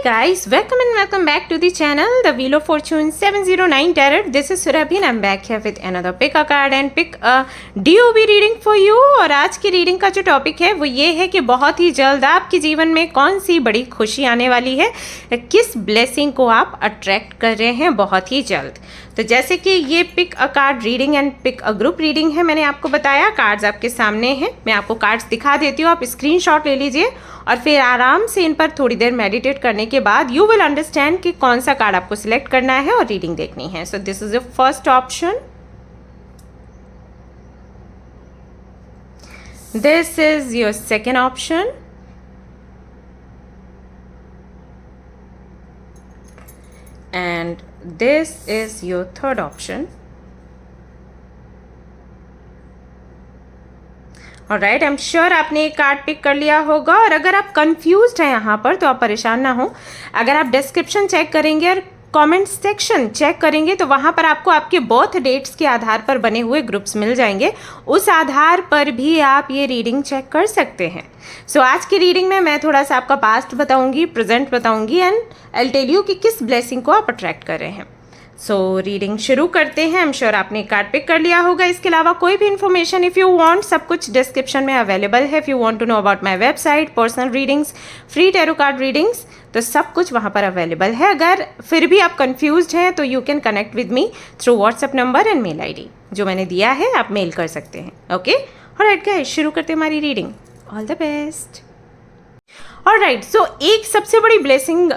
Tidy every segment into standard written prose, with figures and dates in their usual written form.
guys, welcome and welcome back to the channel, the Wheel of Fortune 709 Tarot. This is Surabhi and I'm back here with another pick a card and pick a DOB reading for you. और आज की reading का जो topic है वो ये है कि बहुत ही जल्द आपके जीवन में कौन सी बड़ी खुशी आने वाली है, किस ब्लेसिंग को आप अट्रैक्ट कर रहे हैं बहुत ही जल्द। तो जैसे कि ये pick a card reading and pick a group reading है, मैंने आपको बताया कार्ड्स आपके सामने हैं, मैं आपको कार्ड्स दिखा देती हूँ, आप स्क्रीनशॉट ले लीजिए और फिर आराम से इन पर थोड़ी देर मेडिटेट करने के बाद यू विल अंडरस्टैंड कि कौन सा कार्ड आपको सिलेक्ट करना है और रीडिंग देखनी है। So this is the first option, this is your second option, and this is your third option. Alright, I am sure आपने एक कार्ड पिक कर लिया होगा और अगर आप कंफ्यूज्ड हैं यहाँ पर तो आप परेशान ना हो। अगर आप डिस्क्रिप्शन चेक करेंगे और कमेंट सेक्शन चेक करेंगे तो वहाँ पर आपको आपके बर्थ डेट्स के आधार पर बने हुए ग्रुप्स मिल जाएंगे, उस आधार पर भी आप ये रीडिंग चेक कर सकते हैं। सो आज की रीडिंग में मैं थोड़ा सा आपका पास्ट बताऊंगी, प्रेजेंट बताऊंगी एंड आई टेल यू कि किस ब्लेसिंग को आप अट्रैक्ट कर रहे हैं। सो रीडिंग शुरू करते हैं। आई एम श्योर आपने कार्ड पिक कर लिया होगा। इसके अलावा कोई भी इन्फॉर्मेशन इफ़ यू वांट, सब कुछ डिस्क्रिप्शन में अवेलेबल है। If you want to know about my website, personal readings, free tarot card readings, तो सब कुछ वहाँ पर अवेलेबल है। अगर फिर भी आप कंफ्यूज्ड हैं तो you can connect with me through WhatsApp number and mail ID जो मैंने दिया है, आप मेल कर सकते हैं। ओके, ऑलराइट गाइस, शुरू करते हैं हमारी reading. All the best. Alright, so एक सबसे बड़ी ब्लेसिंग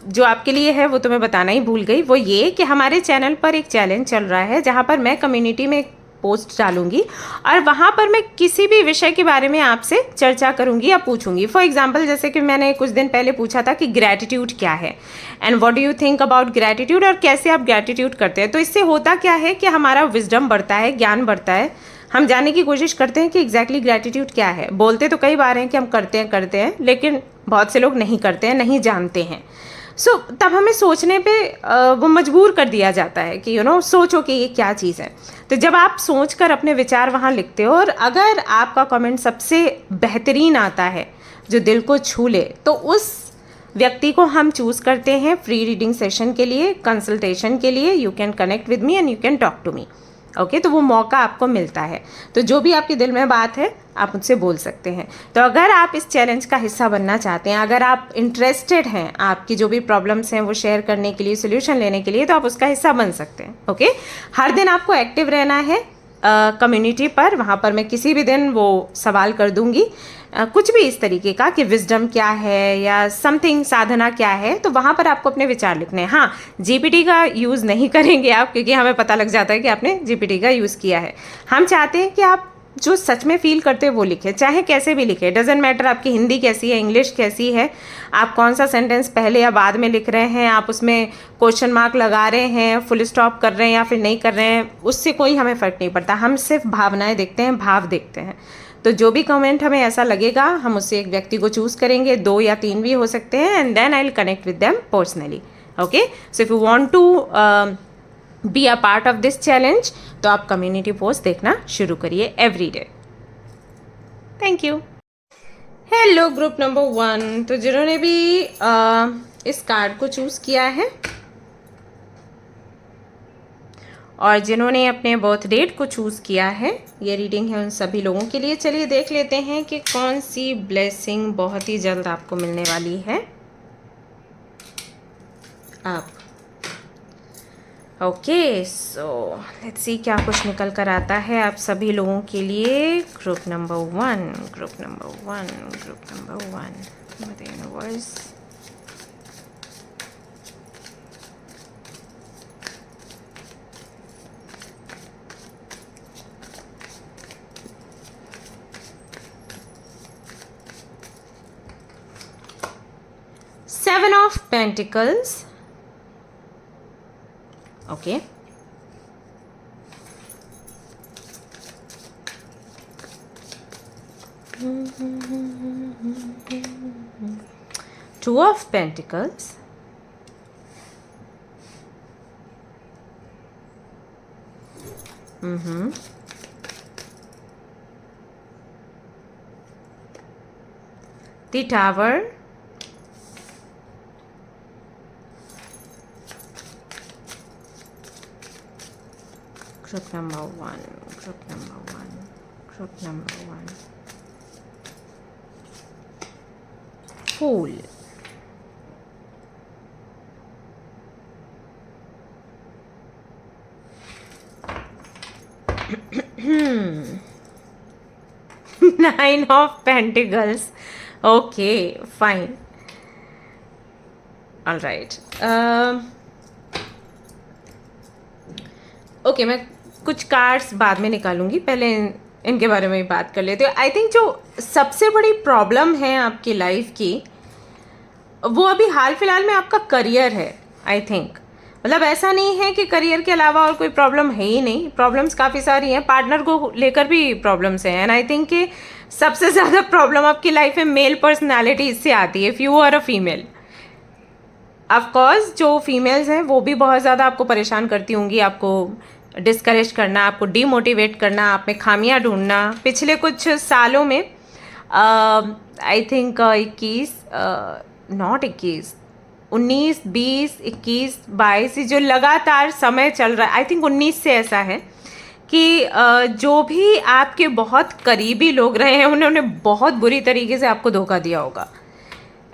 जो आपके लिए है वो तो मैं बताना ही भूल गई, वो ये कि हमारे चैनल पर एक चैलेंज चल रहा है जहाँ पर मैं कम्युनिटी में एक पोस्ट डालूंगी और वहाँ पर मैं किसी भी विषय के बारे में आपसे चर्चा करूंगी या पूछूंगी। फॉर एग्जांपल, जैसे कि मैंने कुछ दिन पहले पूछा था कि ग्रैटिट्यूड क्या है and what do you think about gratitude, और कैसे आप ग्रैटिट्यूड करते हैं। तो इससे होता क्या है कि हमारा विजडम बढ़ता है, ज्ञान बढ़ता है, हम जानने की कोशिश करते हैं कि एग्जैक्टली ग्रैटिट्यूड क्या है। बोलते तो कई बार हैं कि हम करते हैं लेकिन बहुत से लोग नहीं करते हैं, नहीं जानते हैं। सो तब हमें सोचने पे वो मजबूर कर दिया जाता है कि सोचो कि ये क्या चीज़ है। तो जब आप सोचकर अपने विचार वहाँ लिखते हो और अगर आपका कमेंट सबसे बेहतरीन आता है जो दिल को छू ले, तो उस व्यक्ति को हम चूज़ करते हैं फ्री रीडिंग सेशन के लिए, कंसल्टेशन के लिए। You can connect with me and you can talk to me. Okay, तो वो मौका आपको मिलता है। तो जो भी आपके दिल में बात है आप मुझसे बोल सकते हैं। तो अगर आप इस चैलेंज का हिस्सा बनना चाहते हैं, अगर आप इंटरेस्टेड हैं आपकी जो भी प्रॉब्लम्स हैं वो शेयर करने के लिए, सोल्यूशन लेने के लिए, तो आप उसका हिस्सा बन सकते हैं। ओके, हर दिन आपको एक्टिव रहना है कम्युनिटी पर। वहाँ पर मैं किसी भी दिन वो सवाल कर दूंगी, कुछ भी इस तरीके का कि विजडम क्या है या समथिंग, साधना क्या है, तो वहाँ पर आपको अपने विचार लिखने हैं। हाँ, जीपीटी का यूज़ नहीं करेंगे आप, क्योंकि हमें पता लग जाता है कि आपने जीपीटी का यूज़ किया है। हम चाहते हैं कि आप जो सच में फील करते हैं वो लिखें, चाहे कैसे भी लिखें, डजेंट मैटर आपकी हिंदी कैसी है, इंग्लिश कैसी है, आप कौन सा सेंटेंस पहले या बाद में लिख रहे हैं, आप उसमें क्वेश्चन मार्क लगा रहे हैं, फुल स्टॉप कर रहे हैं या फिर नहीं कर रहे हैं, उससे कोई हमें फ़र्क नहीं पड़ता। हम सिर्फ भावनाएं देखते हैं, भाव देखते हैं। तो जो भी कमेंट हमें ऐसा लगेगा, हम उससे एक व्यक्ति को चूज़ करेंगे, 2 या 3 भी हो सकते हैं, and then I will connect with them personally. Okay, so if you want to be a part of this challenge तो आप कम्युनिटी पोस्ट देखना शुरू करिए every day. Thank you. Hello group number 1, तो जिन्होंने भी इस कार्ड को चूज़ किया है और जिन्होंने अपने बर्थ डेट को चूज़ किया है, ये रीडिंग है उन सभी लोगों के लिए। चलिए देख लेते हैं कि कौन सी ब्लेसिंग बहुत ही जल्द आपको मिलने वाली है। आप ओके, सो लेट्स सी क्या कुछ निकल कर आता है आप सभी लोगों के लिए। Group number 1, group number 1, group number 1 with universe. Seven of Pentacles. Okay. Two of Pentacles. The Tower. Group number one. Group number one. Group number one. Fool. Nine of Pentacles. Okay, fine. All right. Okay मैं कुछ cards बाद में निकालूंगी, पहले इनके बारे में ही बात कर लेते हैं। आई थिंक जो सबसे बड़ी प्रॉब्लम है आपकी लाइफ की वो अभी हाल फिलहाल में आपका करियर है। आई थिंक मतलब ऐसा नहीं है कि करियर के अलावा और कोई प्रॉब्लम है ही नहीं, प्रॉब्लम्स काफ़ी सारी हैं, पार्टनर को लेकर भी प्रॉब्लम्स हैं। एंड आई थिंक कि सबसे ज़्यादा प्रॉब्लम आपकी लाइफ में मेल पर्सनैलिटी इससे आती है, if you are a female. Of course जो फीमेल्स हैं वो भी बहुत ज़्यादा आपको परेशान करती होंगी, आपको डिस्करेज करना, आपको डीमोटिवेट करना, आप में खामियां ढूंढना। पिछले कुछ सालों में आई थिंक 19, 20, 21, 22 जो लगातार समय चल रहा है, आई थिंक 19 से ऐसा है कि जो भी आपके बहुत करीबी लोग रहे हैं उन्होंने बहुत बुरी तरीके से आपको धोखा दिया होगा।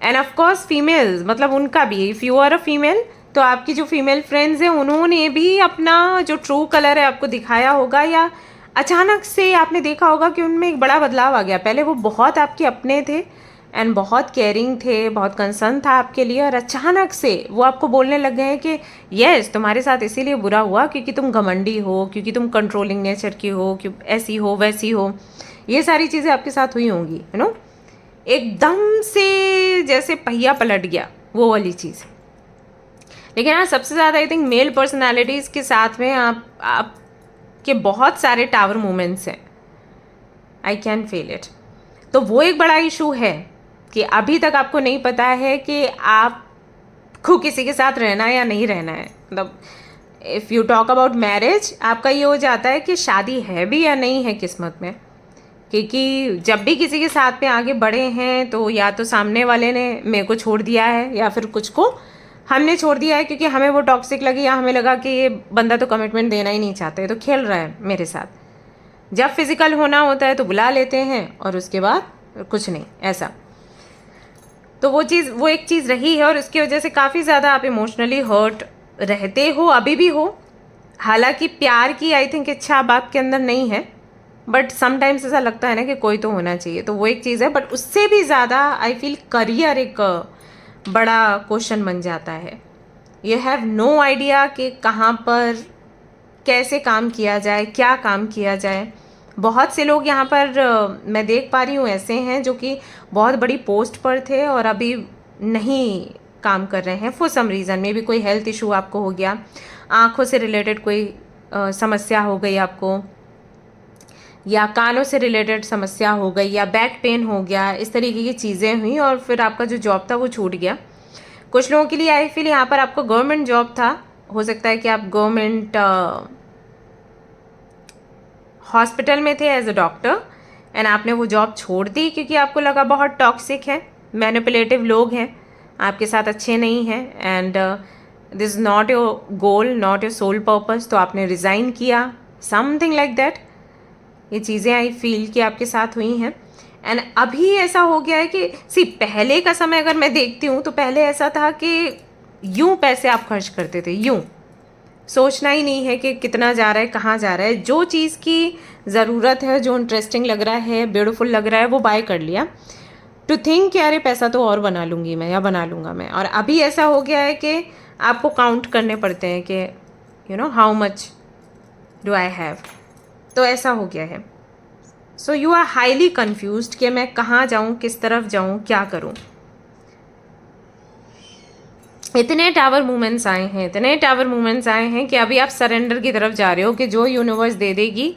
एंड ऑफ कोर्स फीमेल्स मतलब उनका भी, if you are a female तो आपकी जो फीमेल फ्रेंड्स हैं उन्होंने भी अपना जो ट्रू कलर है आपको दिखाया होगा, या अचानक से आपने देखा होगा कि उनमें एक बड़ा बदलाव आ गया। पहले वो बहुत आपके अपने थे एंड बहुत केयरिंग थे, बहुत कंसर्न था आपके लिए, और अचानक से वो आपको बोलने लग गए हैं कि यस तुम्हारे साथ इसीलिए बुरा हुआ क्योंकि तुम घमंडी हो, क्योंकि तुम कंट्रोलिंग नेचर की हो, क्यों ऐसी हो वैसी हो। ये सारी चीज़ें आपके साथ हुई होंगी, यू नो, एकदम से जैसे पहिया पलट गया वो वाली चीज़। लेकिन हाँ सबसे ज़्यादा आई थिंक मेल पर्सनालिटीज़ के साथ में आपके बहुत सारे टावर मूवमेंट्स हैं, आई कैन फील इट। तो वो एक बड़ा इशू है कि अभी तक आपको नहीं पता है कि आपको किसी के साथ रहना है या नहीं रहना है। मतलब if you talk about marriage, आपका ये हो जाता है कि शादी है भी या नहीं है किस्मत में, क्योंकि जब भी किसी के साथ में आगे बढ़े हैं तो या तो सामने वाले ने मेरे को छोड़ दिया है या फिर कुछ को हमने छोड़ दिया है क्योंकि हमें वो टॉक्सिक लगी, या हमें लगा कि ये बंदा तो कमिटमेंट देना ही नहीं चाहता है तो खेल रहा है मेरे साथ। जब फिजिकल होना होता है तो बुला लेते हैं और उसके बाद कुछ नहीं ऐसा। तो वो एक चीज़ रही है और उसकी वजह से काफ़ी ज़्यादा आप इमोशनली हर्ट रहते हो, अभी भी हो। हालांकि प्यार की आई थिंक इच्छा अब आपके अंदर नहीं है, बट समटाइम्स ऐसा लगता है ना कि कोई तो होना चाहिए, तो वो एक चीज़ है। बट उससे भी ज़्यादा आई फील करियर एक बड़ा क्वेश्चन बन जाता है। यू हैव नो आइडिया कि कहाँ पर कैसे काम किया जाए, क्या काम किया जाए। बहुत से लोग यहाँ पर मैं देख पा रही हूँ ऐसे हैं जो कि बहुत बड़ी पोस्ट पर थे और अभी नहीं काम कर रहे हैं for some reason. Maybe कोई हेल्थ इशू आपको हो गया, आँखों से रिलेटेड कोई समस्या हो गई आपको, या कानों से रिलेटेड समस्या हो गई, या बैक पेन हो गया, इस तरीके की चीज़ें हुई और फिर आपका जो जॉब था वो छूट गया। कुछ लोगों के लिए आई फील यहाँ पर आपको गवर्नमेंट जॉब था, हो सकता है कि आप गवर्नमेंट हॉस्पिटल में थे एज अ डॉक्टर एंड आपने वो जॉब छोड़ दी क्योंकि आपको लगा बहुत टॉक्सिक है, मैनिपुलेटिव लोग हैं, आपके साथ अच्छे नहीं हैं and this is not your goal, not your soul purpose, तो आपने रिज़ाइन किया, समथिंग लाइक दैट। ये चीज़ें आई फील कि आपके साथ हुई हैं। एंड अभी ऐसा हो गया है कि पहले का समय अगर मैं देखती हूँ तो पहले ऐसा था कि यूँ पैसे आप खर्च करते थे, यूँ सोचना ही नहीं है कि कितना जा रहा है, कहाँ जा रहा है। जो चीज़ की ज़रूरत है, जो इंटरेस्टिंग लग रहा है, ब्यूटीफुल लग रहा है, वो बाय कर लिया, टू थिंक कि अरे पैसा तो और बना लूँगी मैं या बना लूँगा मैं। और अभी ऐसा हो गया है कि आपको काउंट करने पड़ते हैं कि you know how much do I have, तो ऐसा हो गया है। So you are highly confused कि मैं कहाँ जाऊँ, किस तरफ जाऊँ, क्या करूँ। इतने टावर मूवमेंट्स आए हैं, इतने टावर मूवमेंट्स आए हैं कि अभी आप सरेंडर की तरफ जा रहे हो कि जो यूनिवर्स दे देगी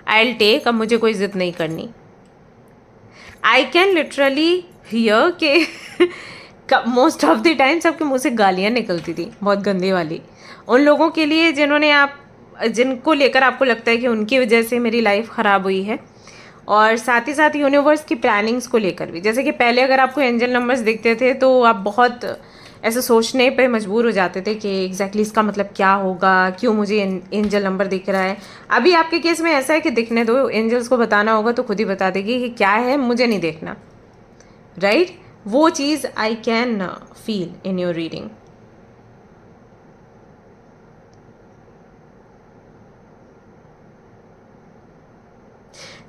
आई विल टेक, अब मुझे कोई ज़िद नहीं करनी। आई कैन लिटरली हियर के मोस्ट ऑफ द टाइम सबके मुँह से गालियाँ निकलती थी बहुत गंदी वाली, उन लोगों के लिए जिनको लेकर आपको लगता है कि उनकी वजह से मेरी लाइफ ख़राब हुई है, और साथ ही साथ यूनिवर्स की प्लानिंग्स को लेकर भी। जैसे कि पहले अगर आपको एंजल नंबर्स दिखते थे तो आप बहुत ऐसे सोचने पे मजबूर हो जाते थे कि एग्जैक्टली इसका मतलब क्या होगा, क्यों मुझे एंजल नंबर दिख रहा है। अभी आपके केस में ऐसा है कि दिखने दो, एंजल्स को बताना होगा तो खुद ही बता देगी कि क्या है, मुझे नहीं देखना, राइट? वो चीज़ I can feel in your reading.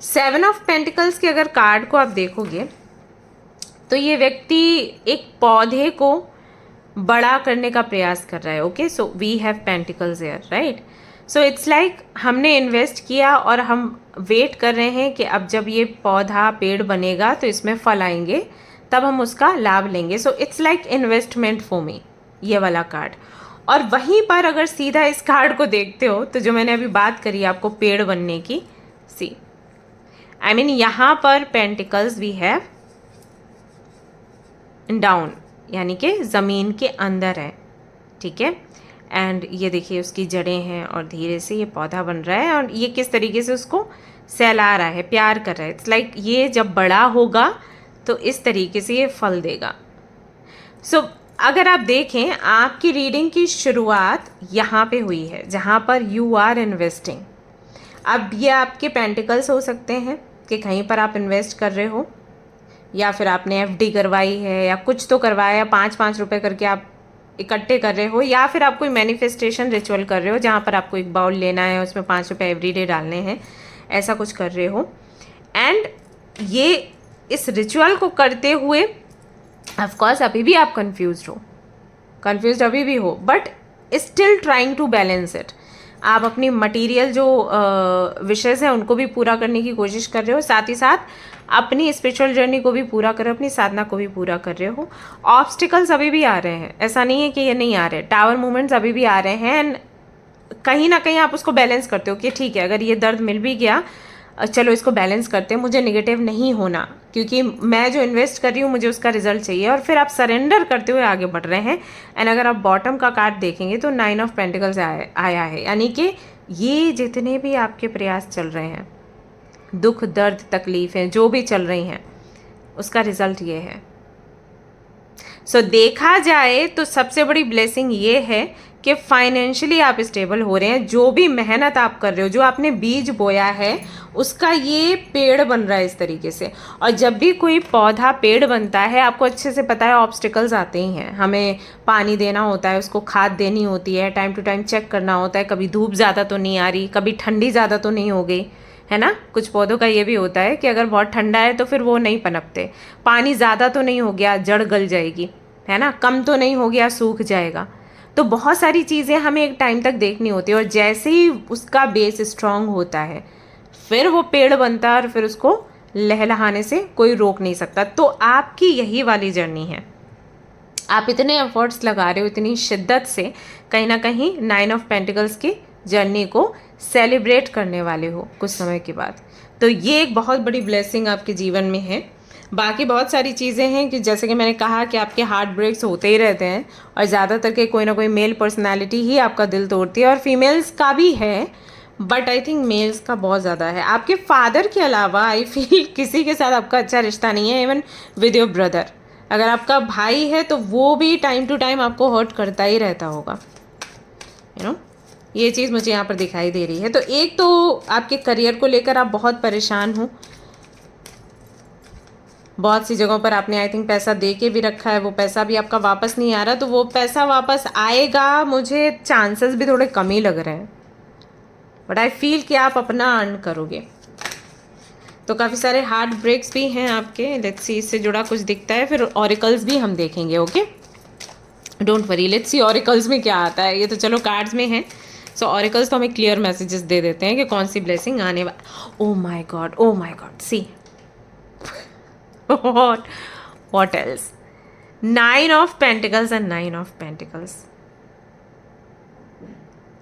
Seven of pentacles के अगर कार्ड को आप देखोगे तो ये व्यक्ति एक पौधे को बड़ा करने का प्रयास कर रहा है। Okay, so we have pentacles here, right? So it's like हमने इन्वेस्ट किया और हम वेट कर रहे हैं कि अब जब ये पौधा पेड़ बनेगा तो इसमें फल आएंगे, तब हम उसका लाभ लेंगे। सो it's like investment for me, ये वाला कार्ड। और वहीं पर अगर सीधा इस कार्ड को देखते हो तो जो मैंने अभी बात करी आपको पेड़ बनने की, सी आई मीन यहाँ पर पेंटिकल्स वी हैव डाउन, यानी कि ज़मीन के अंदर है, ठीक है? एंड ये देखिए उसकी जड़ें हैं और धीरे से ये पौधा बन रहा है और ये किस तरीके से उसको सहला रहा है, प्यार कर रहा है। इट्स लाइक ये जब बड़ा होगा तो इस तरीके से ये फल देगा। सो अगर आप देखें आपकी रीडिंग की शुरुआत यहाँ पे हुई है जहाँ पर यू आर इन्वेस्टिंग। अब ये आपके पेंटिकल्स हो सकते हैं कि कहीं पर आप इन्वेस्ट कर रहे हो, या फिर आपने एफडी करवाई है या कुछ तो करवाया, 5-5 रुपए करके आप इकट्ठे कर रहे हो, या फिर आप कोई मैनिफेस्टेशन रिचुअल कर रहे हो जहाँ पर आपको एक बाउल लेना है, उसमें 5 रुपये एवरीडे डालने हैं, ऐसा कुछ कर रहे हो। एंड ये इस रिचुअल को करते हुए ऑफ कोर्स अभी भी आप कंफ्यूज अभी भी हो, but still trying to balance it. आप अपनी मटेरियल जो विशेष हैं उनको भी पूरा करने की कोशिश कर रहे हो, साथ ही साथ अपनी स्पिरिचुअल जर्नी को भी पूरा कर रहे हो, अपनी साधना को भी पूरा कर रहे हो। ऑब्स्टिकल्स अभी भी आ रहे हैं, ऐसा नहीं है कि ये नहीं आ रहे, टावर मूवमेंट्स अभी भी आ रहे हैं। एंड कहीं ना कहीं आप उसको बैलेंस करते हो कि ठीक है, अगर ये दर्द मिल भी गया, चलो इसको बैलेंस करते हैं, मुझे नेगेटिव नहीं होना, क्योंकि मैं जो इन्वेस्ट कर रही हूँ मुझे उसका रिजल्ट चाहिए। और फिर आप सरेंडर करते हुए आगे बढ़ रहे हैं। एंड अगर आप बॉटम का कार्ड देखेंगे तो 9 ऑफ पेंटिकल्स आया है, यानी कि ये जितने भी आपके प्रयास चल रहे हैं, दुख दर्द तकलीफ़ें जो भी चल रही हैं, उसका रिजल्ट ये है। सो देखा जाए तो सबसे बड़ी ब्लेसिंग ये है कि फाइनेंशियली आप स्टेबल हो रहे हैं। जो भी मेहनत आप कर रहे हो, जो आपने बीज बोया है, उसका ये पेड़ बन रहा है इस तरीके से। और जब भी कोई पौधा पेड़ बनता है, आपको अच्छे से पता है ऑब्स्टिकल्स आते ही हैं। हमें पानी देना होता है, उसको खाद देनी होती है, टाइम टू टाइम चेक करना होता है, कभी धूप ज़्यादा तो नहीं आ रही, कभी ठंडी ज़्यादा तो नहीं हो गई, है ना? कुछ पौधों का ये भी होता है कि अगर बहुत ठंडा है तो फिर वो नहीं पनपते, पानी ज़्यादा तो नहीं हो गया, जड़ गल जाएगी, है ना? कम तो नहीं हो गया, सूख जाएगा। तो बहुत सारी चीज़ें हमें एक टाइम तक देखनी होती है, और जैसे ही उसका बेस स्ट्रांग होता है फिर वो पेड़ बनता है, और फिर उसको लहलहाने से कोई रोक नहीं सकता। तो आपकी यही वाली जर्नी है, आप इतने एफर्ट्स लगा रहे हो, इतनी शिद्दत से कहीं ना कहीं 9 ऑफ पेंटिकल्स की जर्नी को सेलिब्रेट करने वाले हो कुछ समय के बाद। तो ये एक बहुत बड़ी ब्लेसिंग आपके जीवन में है। बाकी बहुत सारी चीज़ें हैं कि जैसे कि मैंने कहा कि आपके हार्ट ब्रेक्स होते ही रहते हैं, और ज़्यादातर के कोई ना कोई मेल पर्सनालिटी ही आपका दिल तोड़ती है, और फीमेल्स का भी है, बट आई थिंक मेल्स का बहुत ज़्यादा है। आपके फादर के अलावा आई फील किसी के साथ आपका अच्छा रिश्ता नहीं है, इवन विद योर ब्रदर। अगर आपका भाई है तो वो भी टाइम टू टाइम आपको हर्ट करता ही रहता होगा, यू नो। ये चीज़ मुझे यहाँ पर दिखाई दे रही है। तो एक तो आपके करियर को लेकर आप बहुत परेशान हो, बहुत सी जगहों पर आपने आई थिंक पैसा दे के भी रखा है, वो पैसा भी आपका वापस नहीं आ रहा। तो वो पैसा वापस आएगा, मुझे चांसेस भी थोड़े कम ही लग रहे हैं, बट आई फील कि आप अपना अर्न करोगे। तो काफ़ी सारे हार्ट ब्रेक्स भी हैं आपके। लेट्स सी, इससे जुड़ा कुछ दिखता है, फिर ऑरिकल्स भी हम देखेंगे। Okay, don't worry, let's see auricles में क्या आता है। ये तो चलो कार्ड्स में है, सो ऑरिकल्स तो हमें क्लियर मैसेजेस दे देते हैं कि कौन सी ब्लेसिंग आने वाली। ओ माई God, C what else? 9 of Pentacles and 9 of Pentacles.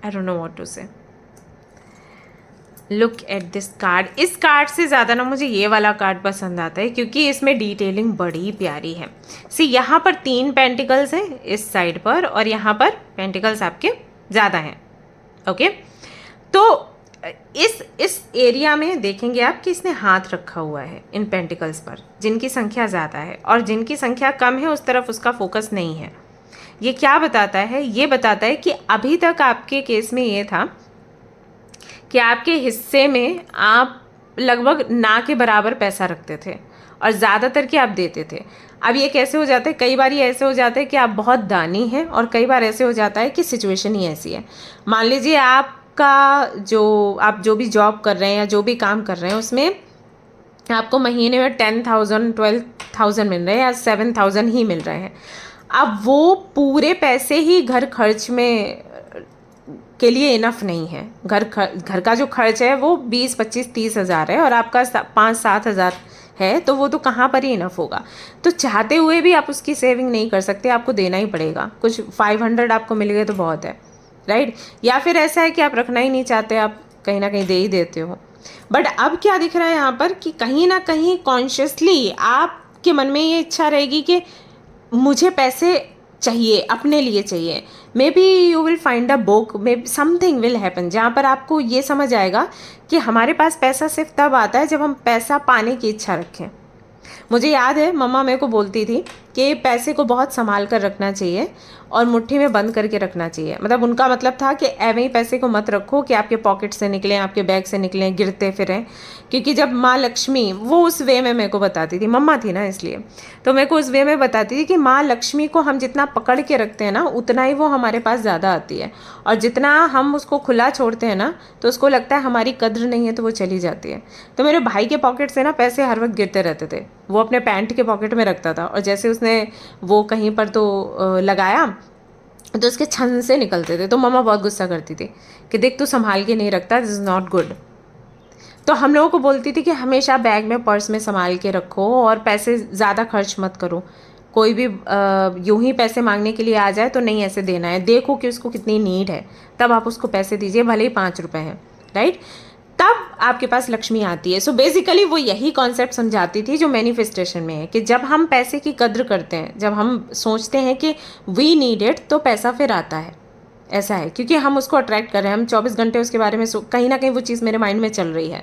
I don't know what to say. Look at this card. इस कार्ड से ज़्यादा ना मुझे ये वाला कार्ड पसंद आता है, क्योंकि इसमें डिटेलिंग बड़ी प्यारी है। सी, यहाँ पर 3 पेंटिकल्स हैं इस साइड पर, और यहाँ पर पेंटिकल्स आपके ज़्यादा हैं। ओके, तो इस एरिया में देखेंगे आप कि इसने हाथ रखा हुआ है इन पेंटिकल्स पर, जिनकी संख्या ज़्यादा है, और जिनकी संख्या कम है उस तरफ उसका फोकस नहीं है। ये क्या बताता है? ये बताता है कि अभी तक आपके केस में ये था कि आपके हिस्से में आप लगभग ना के बराबर पैसा रखते थे और ज़्यादातर कि आप देते थे। अब ये कैसे हो जाता है? कई बार ये ऐसे हो जाता है कि आप बहुत दानी हैं और कई बार ऐसे हो जाता है कि सिचुएशन ही ऐसी है। मान लीजिए आपका आप जो भी जॉब कर रहे हैं या जो भी काम कर रहे हैं उसमें आपको महीने में 10,000 12,000 मिल रहे हैं या 7,000 ही मिल रहे हैं। अब वो पूरे पैसे ही घर खर्च में के लिए इनफ नहीं है। घर का जो खर्च है वो 20 25 30 हज़ार है और आपका 5 7 हज़ार है, तो वो तो कहाँ पर ही इनफ होगा। तो चाहते हुए भी आप उसकी सेविंग नहीं कर सकते, आपको देना ही पड़ेगा। कुछ 500 आपको मिल गए तो बहुत है, राइट। या फिर ऐसा है कि आप रखना ही नहीं चाहते, आप कहीं ना कहीं दे ही देते हो। बट अब क्या दिख रहा है यहाँ पर कि कहीं ना कहीं कॉन्शियसली आपके मन में ये इच्छा रहेगी कि मुझे पैसे चाहिए, अपने लिए चाहिए। May be you will find a book, may be something will happen जहाँ पर आपको ये समझ आएगा कि हमारे पास पैसा सिर्फ तब आता है जब हम पैसा पाने की इच्छा रखें। मुझे याद है मम्मा मेरे को बोलती थी कि पैसे को बहुत संभाल कर रखना चाहिए और मुट्ठी में बंद करके रखना चाहिए। मतलब उनका मतलब था कि ऐਵੇਂ ही पैसे को मत रखो कि आपके पॉकेट से निकलें, आपके बैग से निकलें, गिरते फिरें। क्योंकि जब माँ लक्ष्मी, वो उस वे में मेरे को बताती थी, मम्मा थी ना इसलिए, तो मेरे को उस वे में बताती थी कि माँ लक्ष्मी को हम जितना पकड़ के रखते हैं ना उतना ही वो हमारे पास ज़्यादा आती है, और जितना हम उसको खुला छोड़ते हैं ना तो उसको लगता है हमारी कद्र नहीं है तो वो चली जाती है। तो मेरे भाई के पॉकेट से ना पैसे हर वक्त गिरते रहते थे, वो अपने पैंट के पॉकेट में रखता था और जैसे उसने वो कहीं पर तो लगाया तो उसके छन से निकलते थे। तो मम्मा बहुत गुस्सा करती थी कि देख तू संभाल के नहीं रखता, दिस इज़ नॉट गुड। तो हम लोगों को बोलती थी कि हमेशा बैग में, पर्स में संभाल के रखो और पैसे ज़्यादा खर्च मत करो। कोई भी यूं ही पैसे मांगने के लिए आ जाए तो नहीं ऐसे देना है, देखो कि उसको कितनी नीड है तब आप उसको पैसे दीजिए, भले ही 5 रुपए हैं, राइट। तब आपके पास लक्ष्मी आती है। सो बेसिकली वो यही कॉन्सेप्ट समझाती थी जो मैनिफेस्टेशन में है कि जब हम पैसे की कद्र करते हैं, जब हम सोचते हैं कि वी नीड इट, तो पैसा फिर आता है। ऐसा है क्योंकि हम उसको अट्रैक्ट कर रहे हैं, हम 24 घंटे उसके बारे में कहीं ना कहीं वो चीज़ मेरे माइंड में चल रही है।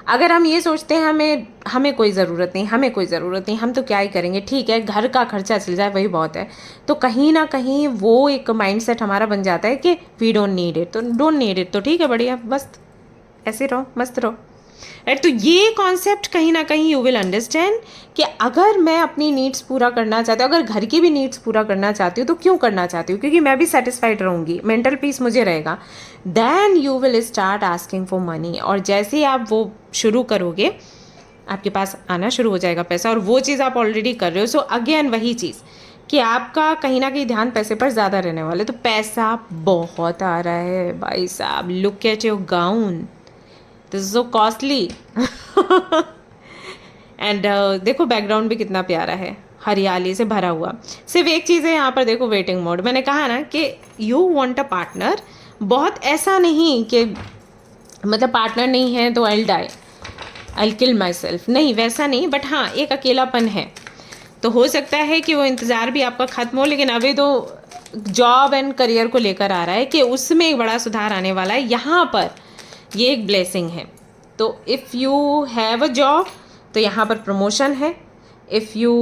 अगर हम ये सोचते हैं हमें कोई ज़रूरत नहीं, हमें कोई ज़रूरत नहीं, हम तो क्या ही करेंगे, ठीक है घर का खर्चा चल जाए वही बहुत है, तो कहीं ना कहीं वो एक माइंडसेट हमारा बन जाता है कि वी डोंट नीड इट। तो डोंट नीड इट तो ठीक है, बढ़िया, बस ऐसे रहो, मस्त रहो, राइट। तो ये कॉन्सेप्ट कहीं ना कहीं यू विल अंडरस्टैंड कि अगर मैं अपनी नीड्स पूरा करना चाहती हूँ, अगर घर की भी नीड्स पूरा करना चाहती हूँ, तो क्यों करना चाहती हूँ? क्योंकि मैं भी सेटिस्फाइड रहूँगी, मेंटल पीस मुझे रहेगा। Then you will start asking for money, और जैसे ही आप वो शुरू करोगे आपके पास आना शुरू हो जाएगा पैसा, और वो चीज़ आप ऑलरेडी कर रहे हो। सो अगेन वही चीज़ कि आपका कहीं ना कहीं ध्यान पैसे पर ज़्यादा रहने वाले। तो पैसा बहुत आ रहा है भाई साहब, look at your gown, this is so costly. And देखो बैकग्राउंड भी कितना प्यारा है, हरियाली से भरा हुआ। सिर्फ एक चीज़ है यहाँ पर, देखो वेटिंग मोड। मैंने कहा ना कि यू वांट अ पार्टनर, बहुत ऐसा नहीं कि मतलब पार्टनर नहीं है तो I die, I kill my self, नहीं वैसा नहीं। बट हाँ एक अकेलापन है, तो हो सकता है कि वो इंतज़ार भी आपका ख़त्म हो, लेकिन अभी तो जॉब एंड करियर को लेकर आ रहा है कि उसमें एक बड़ा सुधार आने वाला है। यहाँ पर ये एक ब्लेसिंग है। तो if you have a job तो यहाँ पर प्रमोशन है, if you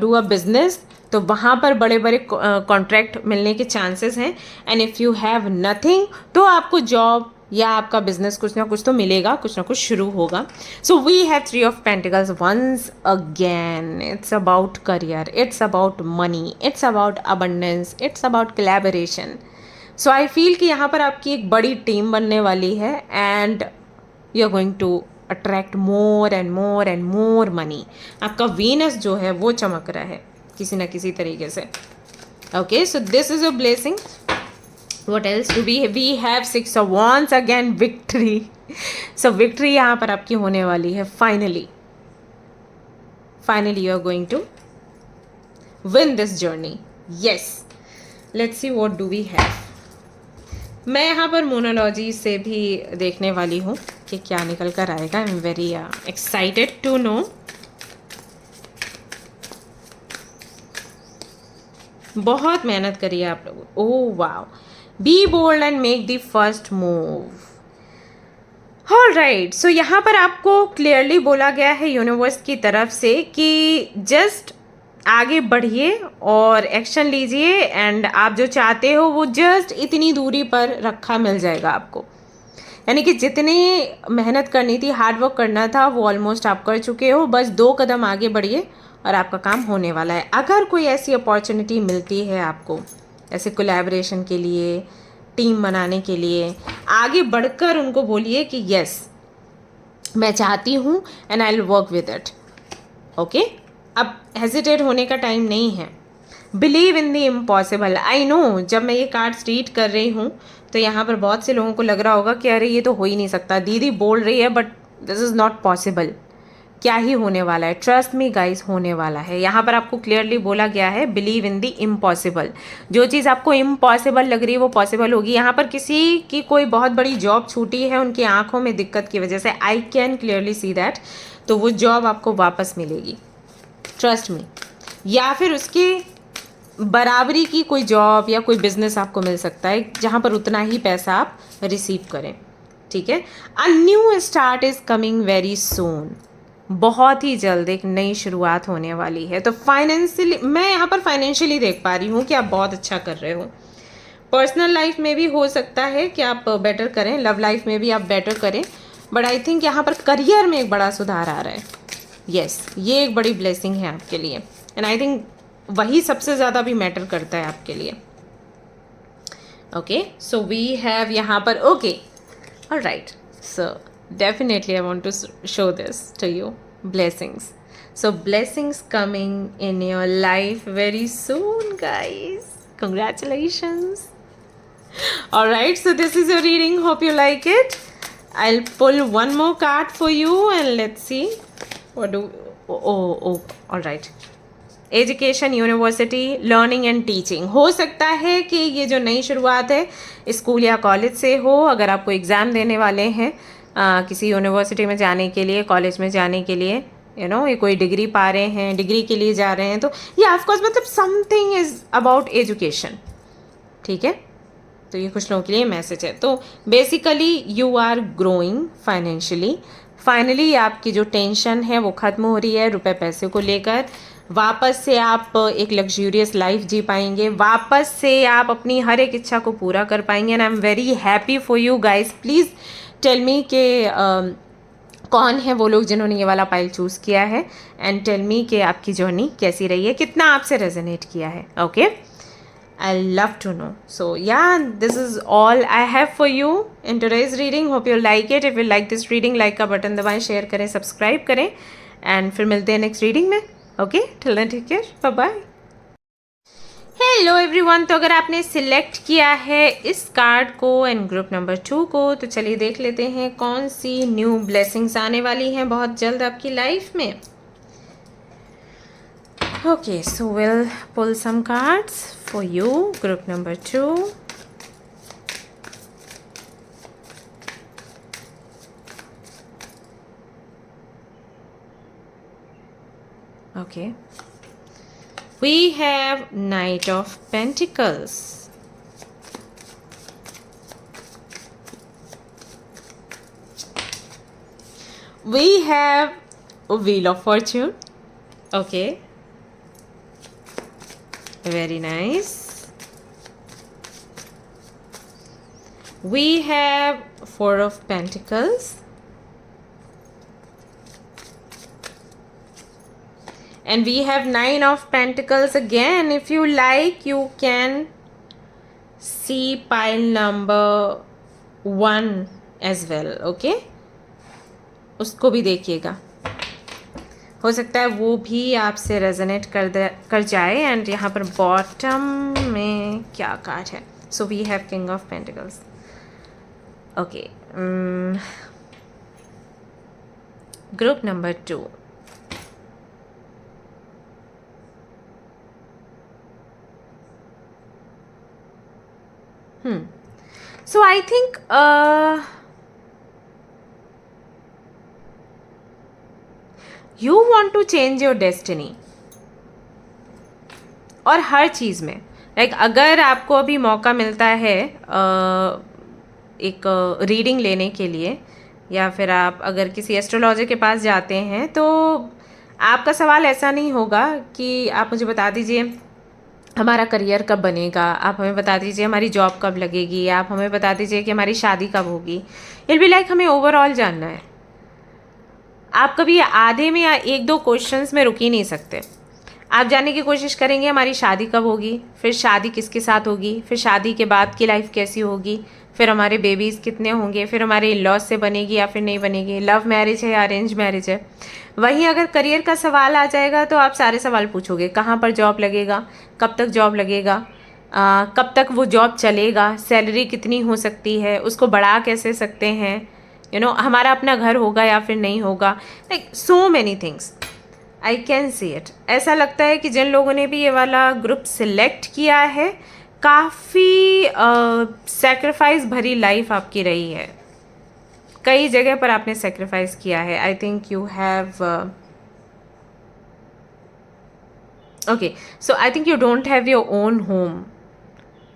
do a business तो वहाँ पर बड़े बड़े कॉन्ट्रैक्ट मिलने के चांसेस हैं। And if you have nothing तो आपको जॉब या आपका बिजनेस कुछ ना कुछ तो मिलेगा, कुछ ना कुछ शुरू होगा। So we have 3 of pentacles once again. It's about career, it's about money, it's about abundance, it's about collaboration. So I feel कि यहाँ पर आपकी एक बड़ी टीम बनने वाली है and you are going to attract more and more and more money. आपका वीनस जो है वो चमक रहा है किसी ना किसी तरीके से। Okay, so this is a blessing. What else do we have 6 of wands again, victory. So victory यहाँ पर आपकी होने वाली है finally you are going to win this journey. Yes, let's see what do we have. मैं यहाँ पर मोनोलॉजी से भी देखने वाली हूँ कि क्या निकल कर आएगा। I am very excited to know. बहुत मेहनत करिए आप लोग। Oh wow, be bold and make the first move. All right, so यहाँ पर आपको क्लियरली बोला गया है यूनिवर्स की तरफ से कि जस्ट आगे बढ़िए और एक्शन लीजिए एंड आप जो चाहते हो वो जस्ट इतनी दूरी पर रखा मिल जाएगा आपको। यानी कि जितनी मेहनत करनी थी, हार्ड वर्क करना था, वो ऑलमोस्ट आप कर चुके हो। बस 2 कदम आगे बढ़िए और आपका काम होने वाला है। अगर कोई ऐसी अपॉर्चुनिटी मिलती है आपको, ऐसे कोलैबोरेशन के लिए, टीम बनाने के लिए, आगे बढ़कर उनको बोलिए कि यस मैं चाहती हूँ and I will work with it. Okay, अब हेजिटेट होने का टाइम नहीं है। Believe in the impossible. I know, जब मैं ये कार्ड्स रीड कर रही हूँ तो यहाँ पर बहुत से लोगों को लग रहा होगा कि अरे ये तो हो ही नहीं सकता, दीदी बोल रही है but this is not possible. क्या ही होने वाला है, ट्रस्ट मी गाइस, होने वाला है। यहाँ पर आपको क्लियरली बोला गया है बिलीव इन द इम्पॉसिबल। जो चीज़ आपको इम्पॉसिबल लग रही है वो पॉसिबल होगी। यहाँ पर किसी की कोई बहुत बड़ी जॉब छूटी है उनकी आंखों में दिक्कत की वजह से, I can clearly see that, तो वो जॉब आपको वापस मिलेगी, ट्रस्ट मी। या फिर उसके बराबरी की कोई जॉब या कोई बिजनेस आपको मिल सकता है जहाँ पर उतना ही पैसा आप रिसीव करें, ठीक है। अ new start is coming very soon. बहुत ही जल्द एक नई शुरुआत होने वाली है। तो फाइनेंशियली, मैं यहाँ पर फाइनेंशियली देख पा रही हूँ कि आप बहुत अच्छा कर रहे हो। पर्सनल लाइफ में भी हो सकता है कि आप बेटर करें, लव लाइफ में भी आप बेटर करें, बट आई थिंक यहाँ पर करियर में एक बड़ा सुधार आ रहा है। यस, ये एक बड़ी ब्लेसिंग है आपके लिए एंड आई थिंक वही सबसे ज़्यादा भी मैटर करता है आपके लिए। ओके, सो वी हैव यहाँ पर, okay, alright, so definitely I want to show this to you. Blessings. So blessings coming in your life very soon, guys. Congratulations. All right, so this is your reading. Hope you like it. I'll pull one more card for you and let's see what do. Oh, all right. Education, university, learning and teaching. हो सकता है कि ये जो नई शुरुआत है school या कॉलेज से हो। अगर आपको एग्ज़ाम देने वाले हैं किसी यूनिवर्सिटी में जाने के लिए, कॉलेज में जाने के लिए, ये कोई डिग्री पा रहे हैं, डिग्री के लिए जा रहे हैं, तो ये ऑफकोर्स मतलब समथिंग इज़ अबाउट एजुकेशन, ठीक है। तो ये कुछ लोगों के लिए मैसेज है। तो basically you are growing financially. Finally आपकी जो टेंशन है वो ख़त्म हो रही है रुपए पैसे को लेकर। वापस से आप एक लग्जूरियस लाइफ जी पाएंगे, वापस से आप अपनी हर एक इच्छा को पूरा कर पाएंगे and I am very happy for you guys. Please tell me के कौन है वो लोग जिन्होंने ये वाला पाइल चूज़ किया है एंड टेल मी कि आपकी जर्नी कैसी रही है, कितना आपसे रेजोनेट किया है। Okay, I love to know. So yeah, this is all I have for you in today's reading. Hope you like it. If you like this reading, like का बटन दबाएं, शेयर करें, सब्सक्राइब करें and फिर मिलते हैं next reading में। Okay, till then take care, bye bye. Hello everyone, तो अगर आपने सिलेक्ट किया है इस कार्ड को एंड ग्रुप नंबर 2 को, तो चलिए देख लेते हैं कौन सी न्यू ब्लेसिंग्स आने वाली हैं बहुत जल्द आपकी लाइफ में। Okay, so will pull some cards for you, group number 2। Okay, we have Knight of Pentacles. We have Wheel of Fortune. Okay, very nice. We have Four of Pentacles. And we have Nine of Pentacles again. If you like, you can see pile number 1 as well. Okay, उसको भी देखिएगा, हो सकता है वो भी आपसे resonate कर जाए। एंड यहाँ पर बॉटम में क्या कार्ड है? So we have king of pentacles. Okay, group number 2। So I think you want to change your destiny। और हर चीज़ में अगर आपको अभी मौका मिलता है एक रीडिंग लेने के लिए, या फिर आप अगर किसी एस्ट्रोलॉजर के पास जाते हैं, तो आपका सवाल ऐसा नहीं होगा कि आप मुझे बता दीजिए हमारा करियर कब बनेगा, आप हमें बता दीजिए हमारी जॉब कब लगेगी, आप हमें बता दीजिए कि हमारी शादी कब होगी। इट बी लाइक हमें ओवरऑल जानना है। आप कभी आधे में या एक दो क्वेश्चंस में रुक ही नहीं सकते। आप जानने की कोशिश करेंगे हमारी शादी कब होगी, फिर शादी किसके साथ होगी, फिर शादी के बाद की लाइफ कैसी होगी, फिर हमारे बेबीज़ कितने होंगे, फिर हमारे इन लॉज से बनेगी या फिर नहीं बनेगी, लव मैरिज है या अरेंज मैरिज है। वहीं अगर करियर का सवाल आ जाएगा तो आप सारे सवाल पूछोगे, कहाँ पर जॉब लगेगा, कब तक जॉब लगेगा, कब तक वो जॉब चलेगा, सैलरी कितनी हो सकती है, उसको बढ़ा कैसे सकते हैं, हमारा अपना घर होगा या फिर नहीं होगा, like so many things. I can see it. ऐसा लगता है कि जिन लोगों ने भी ये वाला ग्रुप सिलेक्ट किया है, काफ़ी सेक्रीफाइस भरी लाइफ आपकी रही है, कई जगह पर आपने सेक्रीफाइस किया है। आई think you have okay, so I think you don't have your own home.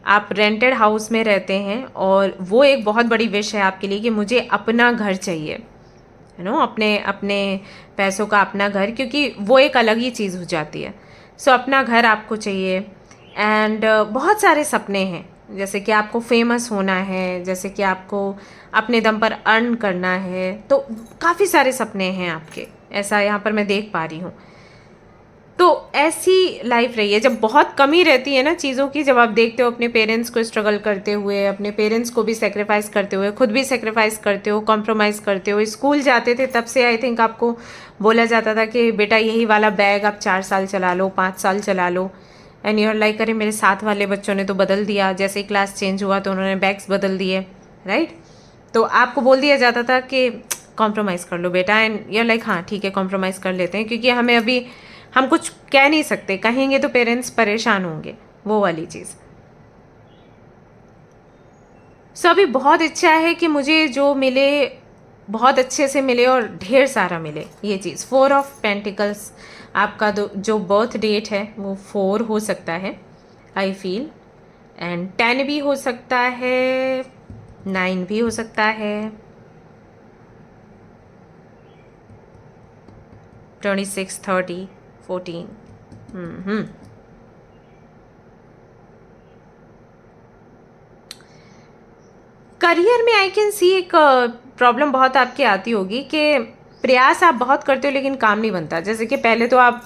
आप रेंटेड हाउस में रहते हैं और वो एक बहुत बड़ी विश है आपके लिए कि मुझे अपना घर चाहिए, अपने अपने पैसों का अपना घर, क्योंकि वो एक अलग ही चीज़ हो जाती है। सो अपना घर आपको चाहिए। एंड बहुत सारे सपने हैं, जैसे कि आपको फेमस होना है, जैसे कि आपको अपने दम पर अर्न करना है, तो काफ़ी सारे सपने हैं आपके, ऐसा यहाँ पर मैं देख पा रही हूँ। तो ऐसी लाइफ रही है जब बहुत कमी रहती है ना चीज़ों की, जब आप देखते हो अपने पेरेंट्स को स्ट्रगल करते हुए, अपने पेरेंट्स को भी सेक्रीफाइस करते हुए, खुद भी सेक्रीफाइस करते हो, कॉम्प्रोमाइज़ करते हो। स्कूल जाते थे तब से आई थिंक आपको बोला जाता था कि बेटा यही वाला बैग आप 4 साल चला लो, 5 साल चला लो, एंड यूर लाइक अरे मेरे साथ वाले बच्चों ने तो बदल दिया, जैसे ही क्लास चेंज हुआ तो उन्होंने बैग्स बदल दिए, राइट। तो आपको बोल दिया जाता था कि कॉम्प्रोमाइज़ कर लो बेटा, एंड यूर लाइक हाँ ठीक है कॉम्प्रोमाइज़ कर लेते हैं, क्योंकि हमें अभी हम कुछ कह नहीं सकते, कहेंगे तो पेरेंट्स परेशान होंगे, वो वाली चीज़। सो अभी बहुत इच्छा है कि मुझे जो मिले बहुत अच्छे से मिले और ढेर सारा मिले, ये चीज़। 4 ऑफ पेंटिकल्स, आपका जो बर्थ डेट है वो 4 हो सकता है आई फील, एंड 10 भी हो सकता है, 9 भी हो सकता है, 26, 30, 14। करियर में आई कैन सी एक प्रॉब्लम बहुत आपकी आती होगी कि प्रयास आप बहुत करते हो लेकिन काम नहीं बनता। जैसे कि पहले तो आप,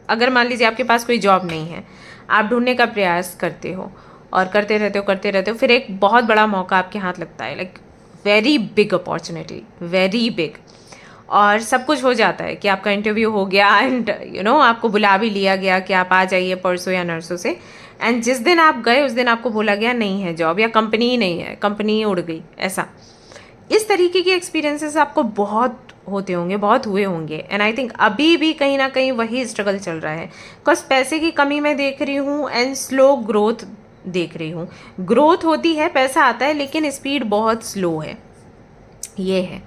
अगर मान लीजिए आपके पास कोई जॉब नहीं है, आप ढूंढने का प्रयास करते हो और करते रहते हो, फिर एक बहुत बड़ा मौका आपके हाथ लगता है, like very big opportunity, very big, और सब कुछ हो जाता है कि आपका इंटरव्यू हो गया एंड आपको बुला भी लिया गया कि आप आ जाइए परसों या नरसों से, एंड जिस दिन आप गए उस दिन आपको बोला गया नहीं है जॉब, या कंपनी ही नहीं है, कंपनी ही उड़ गई। ऐसा, इस तरीके के एक्सपीरियंसेस आपको बहुत होते होंगे, बहुत हुए होंगे, एंड आई थिंक अभी भी कहीं ना कहीं वही स्ट्रगल चल रहा है। बिकॉज पैसे की कमी मैं देख रही हूँ एंड स्लो ग्रोथ देख रही हूँ। ग्रोथ होती है, पैसा आता है, लेकिन स्पीड बहुत स्लो है, ये है।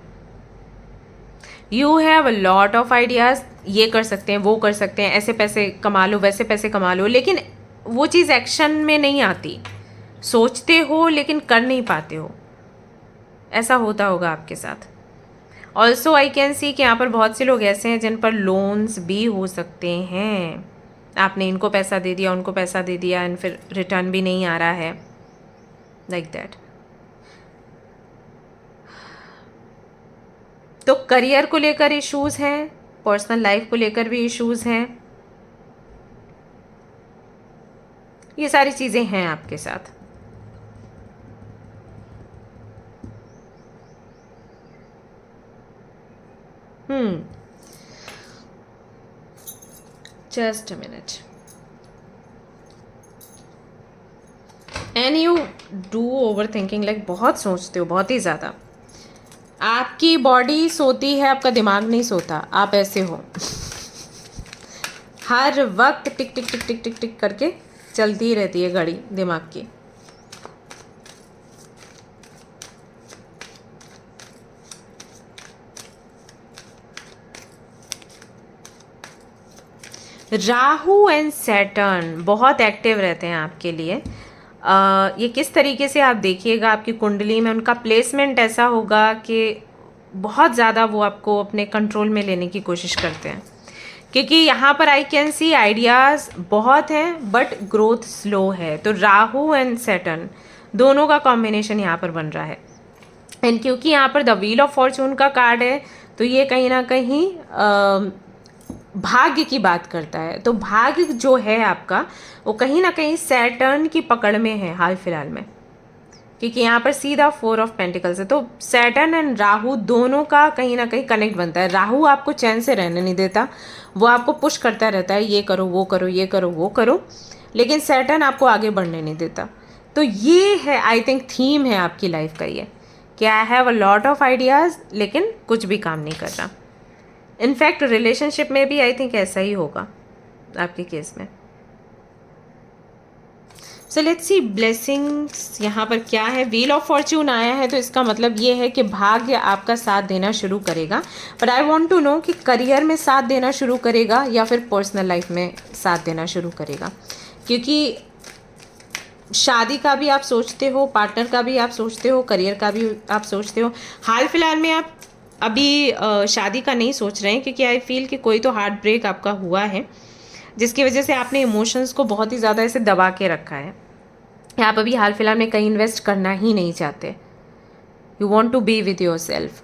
You have a lot of ideas, ये कर सकते हैं, वो कर सकते हैं, ऐसे पैसे कमा लो, वैसे पैसे कमा लो, लेकिन वो चीज़ एक्शन में नहीं आती। सोचते हो लेकिन कर नहीं पाते हो, ऐसा होता होगा आपके साथ। ऑल्सो आई कैन सी कि यहाँ पर बहुत से लोग ऐसे हैं जिन पर लोन्स भी हो सकते हैं। आपने इनको पैसा दे दिया, उनको पैसा दे दिया, एंड फिर रिटर्न भी नहीं आ रहा है, लाइक दैट। तो करियर को लेकर इश्यूज हैं, पर्सनल लाइफ को लेकर भी इश्यूज हैं, ये सारी चीज़ें हैं आपके साथ। Just a minute. And you do over thinking, like बहुत सोचते हो, बहुत ही ज़्यादा। आपकी बॉडी सोती है, आपका दिमाग नहीं सोता, आप ऐसे हो। हर वक्त टिक टिक टिक टिक टिक टिक करके चलती ही रहती है घड़ी दिमाग की। राहु एंड सैटर्न बहुत एक्टिव रहते हैं आपके लिए। ये किस तरीके से आप देखिएगा, आपकी कुंडली में उनका प्लेसमेंट ऐसा होगा कि बहुत ज़्यादा वो आपको अपने कंट्रोल में लेने की कोशिश करते हैं। क्योंकि यहाँ पर आई कैन सी आइडियाज़ बहुत हैं बट ग्रोथ स्लो है। तो राहु एंड सैटर्न दोनों का कॉम्बिनेशन यहाँ पर बन रहा है। एंड क्योंकि यहाँ पर द व्हील ऑफ फॉर्चून का कार्ड है तो ये कहीं ना कहीं भाग्य की बात करता है। तो भाग्य जो है आपका वो कहीं ना कहीं सैटर्न की पकड़ में है हाल फिलहाल में, क्योंकि यहाँ पर सीधा 4 ऑफ पेंटिकल्स है। तो सैटर्न एंड राहु दोनों का कहीं ना कहीं कनेक्ट बनता है। राहु आपको चैन से रहने नहीं देता, वो आपको पुश करता रहता है, ये करो वो करो ये करो वो करो, लेकिन सैटर्न आपको आगे बढ़ने नहीं देता। तो ये है आई थिंक थीम है आपकी लाइफ का ये, कि I have a lot of ideas लेकिन कुछ भी काम नहीं कर रहा। इनफैक्ट रिलेशनशिप में भी आई थिंक ऐसा ही होगा आपके केस में। सो लेट्स सी ब्लेसिंग्स यहाँ पर क्या है। व्हील ऑफ फॉर्च्यून आया है तो इसका मतलब ये है कि भाग्य आपका साथ देना शुरू करेगा। But I want to know कि करियर में साथ देना शुरू करेगा या फिर पर्सनल लाइफ में साथ देना शुरू करेगा, क्योंकि शादी का भी आप सोचते हो, पार्टनर का भी आप सोचते हो, करियर का भी आप सोचते हो। हाल फिलहाल में आप अभी शादी का नहीं सोच रहे हैं, क्योंकि आई फील कि कोई तो हार्ट ब्रेक आपका हुआ है जिसकी वजह से आपने इमोशंस को बहुत ही ज़्यादा ऐसे दबा के रखा है। आप अभी हाल फिलहाल में कहीं इन्वेस्ट करना ही नहीं चाहते। You want to be with your self,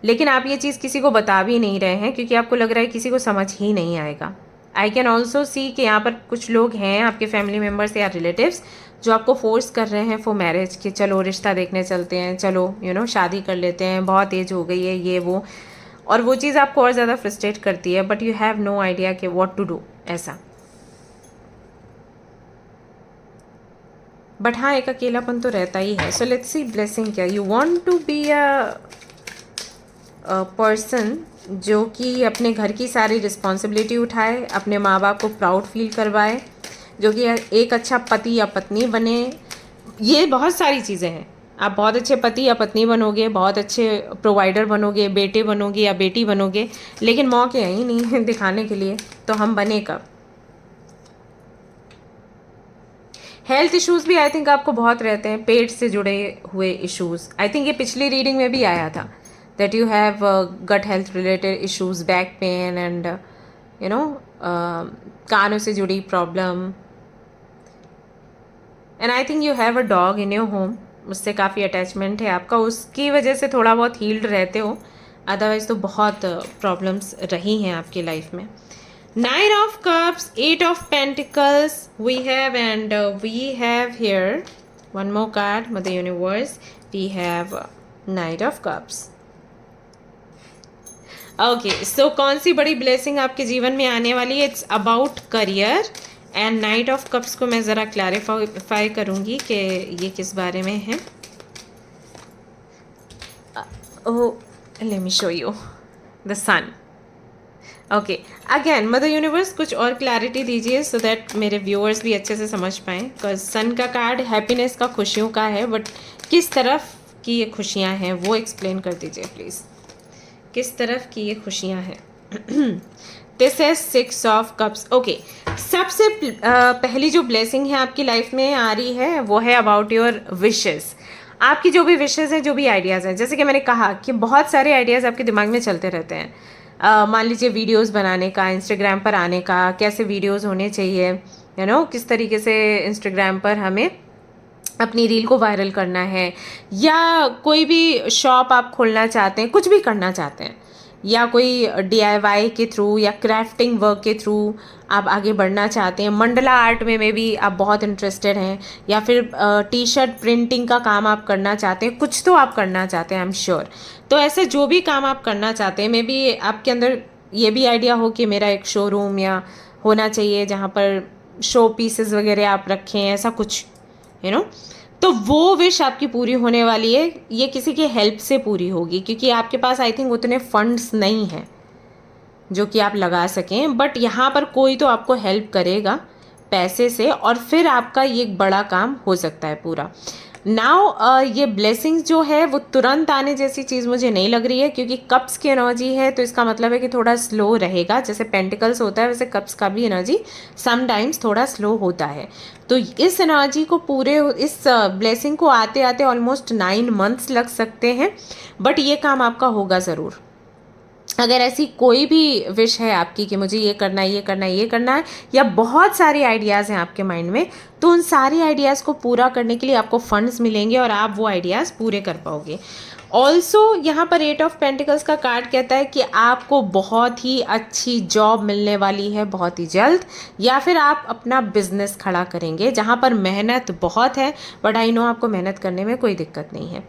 लेकिन आप ये चीज़ किसी को बता भी नहीं रहे हैं क्योंकि आपको लग रहा है किसी को समझ ही नहीं आएगा। आई कैन ऑल्सो सी कि यहाँ पर कुछ लोग हैं आपके फैमिली मेम्बर्स या रिलेटिव्स जो आपको फोर्स कर रहे हैं फॉर मैरिज, कि चलो रिश्ता देखने चलते हैं, चलो शादी कर लेते हैं, बहुत एज हो गई है ये वो, और वो चीज़ आपको और ज़्यादा फ्रस्ट्रेट करती है। But you have no idea कि व्हाट टू डू ऐसा। बट हाँ, एक अकेलापन तो रहता ही है। सो लेट्स सी ब्लेसिंग क्या। You want to be a person जो कि अपने घर की सारी रिस्पॉन्सिबिलिटी उठाए, अपने माँ बाप को प्राउड फील करवाए, जो कि एक अच्छा पति या पत्नी बने। ये बहुत सारी चीज़ें हैं। आप बहुत अच्छे पति या पत्नी बनोगे, बहुत अच्छे प्रोवाइडर बनोगे, बेटे बनोगे या बेटी बनोगे, लेकिन मौके हैं ही नहीं दिखाने के लिए, तो हम बने कब। हेल्थ इश्यूज़ भी आई थिंक आपको बहुत रहते हैं, पेट से जुड़े हुए इश्यूज़। आई थिंक ये पिछली रीडिंग में भी आया था that you have gut health related issues, back pain and कानों से जुड़ी problem. And I think you have a dog in your home, उससे काफ़ी अटैचमेंट है आपका, उसकी वजह से थोड़ा बहुत हील्ड रहते हो, अदरवाइज तो बहुत प्रॉब्लम्स रही हैं आपकी लाइफ में। 9 of cups, 8 of pentacles we have, and we have here one more card, Mother Universe. We have Knight of Cups. Okay, so कौन सी बड़ी ब्लेसिंग आपके जीवन में आने वाली है? It's about career and night of cups को मैं ज़रा क्लैरिफाई करूँगी कि ये किस बारे में है। Let me show you the sun. Okay, again mother universe कुछ और क्लैरिटी दीजिए सो दैट मेरे व्यूअर्स भी अच्छे से समझ पाएँ। बिकॉज सन का कार्ड हैप्पीनेस का, खुशियों का है, बट किस तरफ की ये खुशियाँ हैं वो एक्सप्लेन कर दीजिए प्लीज़। किस तरफ की ये खुशियाँ हैं? This is 6 of cups. Okay, सबसे पहली जो ब्लेसिंग है आपकी लाइफ में आ रही है वो है अबाउट योर विशेज़। आपकी जो भी विशेज़ हैं, जो भी आइडियाज़ हैं, जैसे कि मैंने कहा कि बहुत सारे आइडियाज़ आपके दिमाग में चलते रहते हैं। मान लीजिए वीडियोस बनाने का, इंस्टाग्राम पर आने का, कैसे वीडियोस होने चाहिए, किस तरीके से इंस्टाग्राम पर हमें अपनी रील को वायरल करना है, या कोई भी शॉप आप खोलना चाहते हैं, कुछ भी करना चाहते हैं, या कोई DIY के थ्रू या क्राफ्टिंग वर्क के थ्रू आप आगे बढ़ना चाहते हैं, मंडला आर्ट में भी आप बहुत इंटरेस्टेड हैं, या फिर टी-शर्ट प्रिंटिंग का काम आप करना चाहते हैं, कुछ तो आप करना चाहते हैं, आई एम श्योर। तो ऐसे जो भी काम आप करना चाहते हैं, मे बी आपके अंदर ये भी आइडिया हो कि मेरा एक शोरूम या होना चाहिए जहाँ पर शो पीसेस वगैरह आप रखें, ऐसा कुछ तो वो विश आपकी पूरी होने वाली है। ये किसी की हेल्प से पूरी होगी, क्योंकि आपके पास आई थिंक उतने फंड्स नहीं हैं जो कि आप लगा सकें, बट यहाँ पर कोई तो आपको हेल्प करेगा पैसे से, और फिर आपका ये बड़ा काम हो सकता है पूरा। नाउ ये ब्लेसिंग्स जो है वो तुरंत आने जैसी चीज़ मुझे नहीं लग रही है, क्योंकि कप्स की एनर्जी है, तो इसका मतलब है कि थोड़ा स्लो रहेगा। जैसे पेंटिकल्स होता है वैसे कप्स का भी एनर्जी समटाइम्स थोड़ा स्लो होता है। तो इस एनर्जी को इस ब्लेसिंग को आते आते ऑलमोस्ट 9 मंथ्स लग सकते हैं, बट ये काम आपका होगा ज़रूर। अगर ऐसी कोई भी विश है आपकी कि मुझे ये करना है, ये करना है, ये करना है, या बहुत सारे आइडियाज़ हैं आपके माइंड में, तो उन सारी आइडियाज़ को पूरा करने के लिए आपको फंड्स मिलेंगे और आप वो आइडियाज़ पूरे कर पाओगे। ऑल्सो यहाँ पर 8 ऑफ पेंटिकल्स का कार्ड कहता है कि आपको बहुत ही अच्छी जॉब मिलने वाली है बहुत ही जल्द, या फिर आप अपना बिजनेस खड़ा करेंगे जहाँ पर मेहनत बहुत है, बट आई नो आपको मेहनत करने में कोई दिक्कत नहीं है।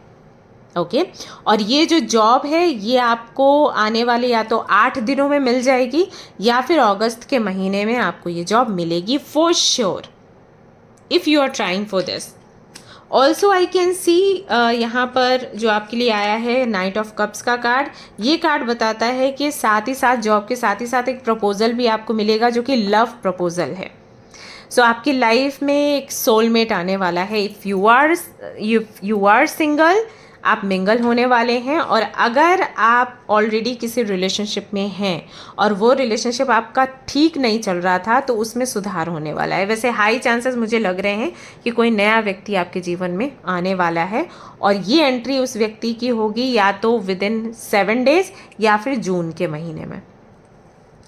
ओके और ये जो जॉब है ये आपको आने वाले या तो 8 दिनों में मिल जाएगी या फिर अगस्त के महीने में आपको ये जॉब मिलेगी for sure, if you are trying for this. Also I can see यहाँ पर जो आपके लिए आया है नाइट ऑफ कप्स का कार्ड, ये कार्ड बताता है कि साथ ही साथ जॉब के साथ ही साथ एक प्रपोजल भी आपको मिलेगा जो कि लव प्रपोजल है। सो आपकी लाइफ में एक सोलमेट आने वाला है। इफ़ यू आर सिंगल, आप मिंगल होने वाले हैं, और अगर आप ऑलरेडी किसी रिलेशनशिप में हैं और वो रिलेशनशिप आपका ठीक नहीं चल रहा था तो उसमें सुधार होने वाला है। वैसे हाई चांसेस मुझे लग रहे हैं कि कोई नया व्यक्ति आपके जीवन में आने वाला है और ये एंट्री उस व्यक्ति की होगी या तो विद इन 7 डेज या फिर जून के महीने में।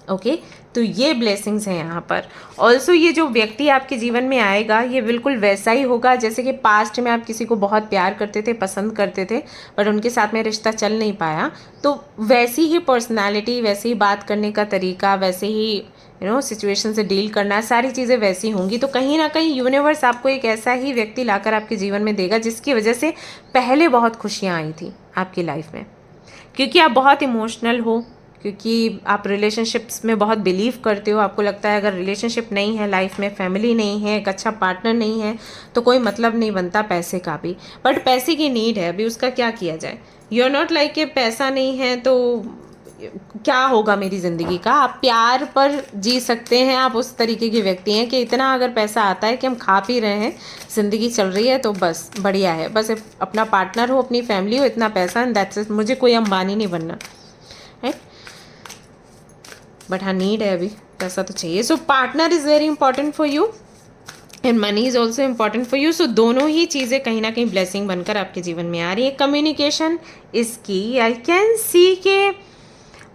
ओके तो ये ब्लेसिंग्स हैं यहाँ पर। ऑल्सो ये जो व्यक्ति आपके जीवन में आएगा ये बिल्कुल वैसा ही होगा जैसे कि पास्ट में आप किसी को बहुत प्यार करते थे, पसंद करते थे, बट उनके साथ में रिश्ता चल नहीं पाया, तो वैसी ही पर्सनालिटी, वैसे ही बात करने का तरीका, वैसे ही सिचुएशन से डील करना, सारी चीज़ें वैसी होंगी। तो कहीं ना कहीं यूनिवर्स आपको एक ऐसा ही व्यक्ति लाकर आपके जीवन में देगा जिसकी वजह से पहले बहुत खुशियाँ आई थी आपकी लाइफ में, क्योंकि आप बहुत इमोशनल हो, क्योंकि आप रिलेशनशिप्स में बहुत बिलीव करते हो। आपको लगता है अगर रिलेशनशिप नहीं है लाइफ में, फैमिली नहीं है, एक अच्छा पार्टनर नहीं है, तो कोई मतलब नहीं बनता पैसे का भी। बट पैसे की नीड है, अभी उसका क्या किया जाए। यू आर नॉट लाइक कि पैसा नहीं है तो क्या होगा मेरी ज़िंदगी का। आप प्यार पर जी सकते हैं, आप उस तरीके के व्यक्ति हैं कि इतना अगर पैसा आता है कि हम खा पी रहे हैं, ज़िंदगी चल रही है, तो बस बढ़िया है। बस अपना पार्टनर हो, अपनी फैमिली हो, इतना पैसा, एंड दैट्स इट। मुझे कोई अंबानी नहीं बनना है, बट हाँ नीड है, अभी पैसा तो चाहिए। So partner is very important for you and money is also important for you. So दोनों ही चीज़ें कहीं ना कहीं ब्लेसिंग बनकर आपके जीवन में आ रही है। कम्युनिकेशन इसकी आई कैन सी के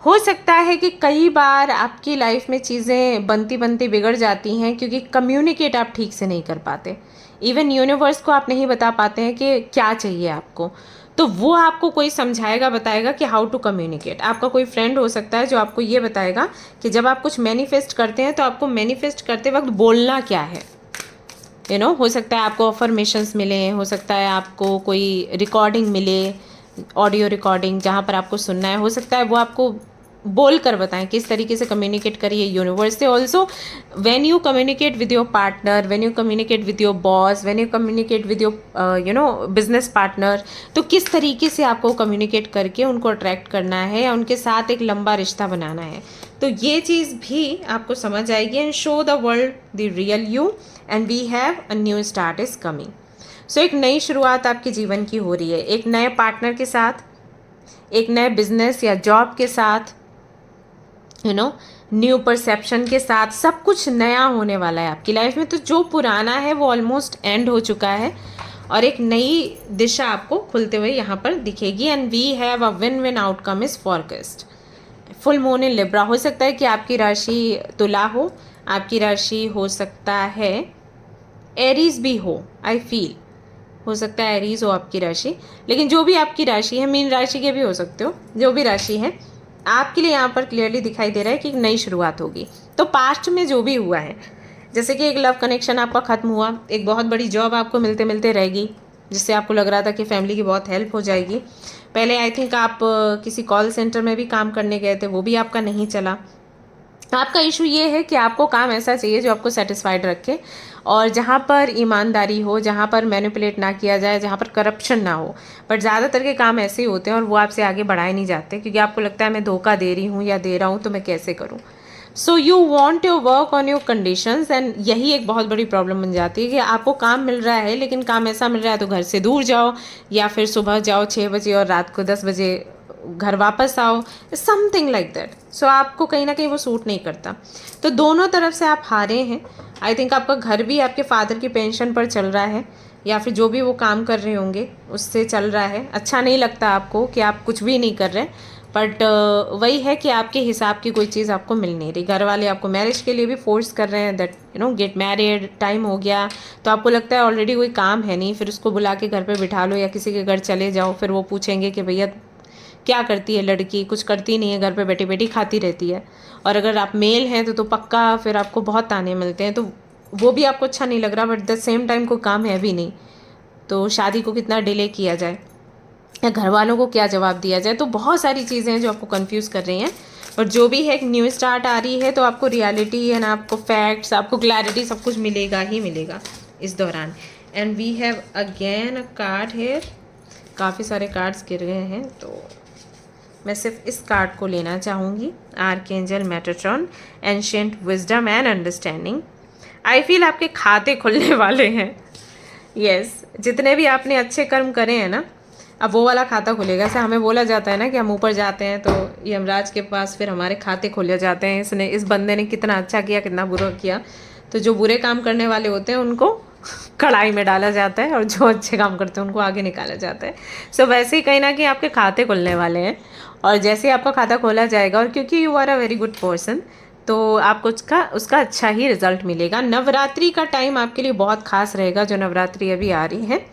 हो सकता है कि कई बार आपकी लाइफ में चीज़ें बनती बनती बिगड़ जाती हैं क्योंकि कम्युनिकेट आप ठीक से नहीं कर पाते। इवन यूनिवर्स को आप नहीं बता पाते हैं कि क्या चाहिए आपको, तो वो आपको कोई समझाएगा, बताएगा कि हाउ टू कम्युनिकेट। आपका कोई फ्रेंड हो सकता है जो आपको ये बताएगा कि जब आप कुछ मैनिफेस्ट करते हैं तो आपको मैनिफेस्ट करते वक्त बोलना क्या है। हो सकता है आपको अफर्मेशंस मिले, हो सकता है आपको कोई रिकॉर्डिंग मिले, ऑडियो रिकॉर्डिंग जहाँ पर आपको सुनना है, हो सकता है वो आपको बोल कर बताएं किस तरीके से कम्युनिकेट करिए यूनिवर्स से। Also when you communicate with your partner, when you communicate with your boss, when you communicate with your business partner, तो किस तरीके से आपको कम्युनिकेट करके उनको अट्रैक्ट करना है या उनके साथ एक लंबा रिश्ता बनाना है, तो ये चीज़ भी आपको समझ आएगी। And show the world the real you and we have a new start is coming. So एक नई शुरुआत आपके जीवन की हो रही है, एक नए पार्टनर के साथ, एक नए बिजनेस या जॉब के साथ, न्यू परसेप्शन के साथ, सब कुछ नया होने वाला है आपकी लाइफ में। तो जो पुराना है वो ऑलमोस्ट एंड हो चुका है और एक नई दिशा आपको खुलते हुए यहाँ पर दिखेगी। And we have a win win outcome is forecast. Full moon in Libra. हो सकता है कि आपकी राशि तुला हो, आपकी राशि हो सकता है एरीज भी हो, आई फील हो सकता है एरीज हो आपकी राशि, लेकिन जो भी आपकी राशि है, मीन राशि के भी हो सकते हो, जो भी राशि है आपके लिए यहाँ पर क्लियरली दिखाई दे रहा है कि एक नई शुरुआत होगी। तो पास्ट में जो भी हुआ है, जैसे कि एक लव कनेक्शन आपका ख़त्म हुआ, एक बहुत बड़ी जॉब आपको मिलते मिलते रहेगी जिससे आपको लग रहा था कि फैमिली की बहुत हेल्प हो जाएगी। पहले आई थिंक आप किसी कॉल सेंटर में भी काम करने गए थे, वो भी आपका नहीं चला। आपका इशू ये है कि आपको काम ऐसा चाहिए जो आपको सेटिस्फाइड रखे और जहाँ पर ईमानदारी हो, जहाँ पर मैनिपुलेट ना किया जाए, जहाँ पर करप्शन ना हो। बट ज़्यादातर के काम ऐसे ही होते हैं और वो आपसे आगे बढ़ाए नहीं जाते क्योंकि आपको लगता है मैं धोखा दे रही हूँ या दे रहा हूँ तो मैं कैसे करूँ। So you want your work on your conditions and यही एक बहुत बड़ी प्रॉब्लम बन जाती है कि आपको काम मिल रहा है लेकिन काम ऐसा मिल रहा है तो घर से दूर जाओ या फिर सुबह जाओ 6 बजे और रात को 10 बजे घर वापस आओ, समथिंग लाइक दैट। सो आपको कहीं ना कहीं वो सूट नहीं करता। तो दोनों तरफ से आप हारे हैं। आई थिंक आपका घर भी आपके फादर की पेंशन पर चल रहा है या फिर जो भी वो काम कर रहे होंगे उससे चल रहा है। अच्छा नहीं लगता आपको कि आप कुछ भी नहीं कर रहे, बट वही है कि आपके हिसाब की कोई चीज़ आपको मिल नहीं रही। घर वाले आपको मैरिज के लिए भी फोर्स कर रहे हैं, दैट गेट मैरिड, टाइम हो गया, तो आपको लगता है ऑलरेडी कोई काम है नहीं, फिर उसको बुला के घर पे बिठा लो या किसी के घर चले जाओ, फिर वो पूछेंगे कि भैया क्या करती है लड़की, कुछ करती नहीं है, घर पे बैठी बैठी खाती रहती है। और अगर आप मेल हैं तो पक्का फिर आपको बहुत ताने मिलते हैं, तो वो भी आपको अच्छा नहीं लग रहा, बट द सेम टाइम कोई काम है भी नहीं, तो शादी को कितना डिले किया जाए या घर वालों को क्या जवाब दिया जाए। तो बहुत सारी चीज़ें हैं जो आपको कंफ्यूज कर रही हैं। और जो भी है एक न्यू स्टार्ट आ रही है, तो आपको रियलिटी है ना, आपको फैक्ट्स, आपको क्लैरिटी, सब कुछ मिलेगा ही मिलेगा इस दौरान। And we have again a card here, काफ़ी सारे कार्ड्स गिर गए हैं, तो मैं सिर्फ इस कार्ड को लेना चाहूँगी। Archangel Metatron, ancient wisdom and understanding. I feel आपके खाते खुलने वाले हैं। यस, जितने भी आपने अच्छे कर्म करे हैं ना, अब वो वाला खाता खुलेगा। ऐसे हमें बोला जाता है ना कि हम ऊपर जाते हैं तो यमराज के पास फिर हमारे खाते खुले जाते हैं, इस बंदे ने कितना अच्छा किया, कितना बुरा किया। तो जो बुरे काम करने वाले होते हैं उनको कढ़ाई में डाला जाता है, और जो अच्छे काम करते हैं उनको आगे निकाला जाता है। सो वैसे ही कहीं ना कहीं आपके खाते खुलने वाले हैं, और जैसे ही आपका खाता खोला जाएगा, और क्योंकि you are a very good person, तो आपको उसका अच्छा ही रिजल्ट मिलेगा। नवरात्रि का टाइम आपके लिए बहुत खास रहेगा, जो नवरात्रि अभी आ रही है।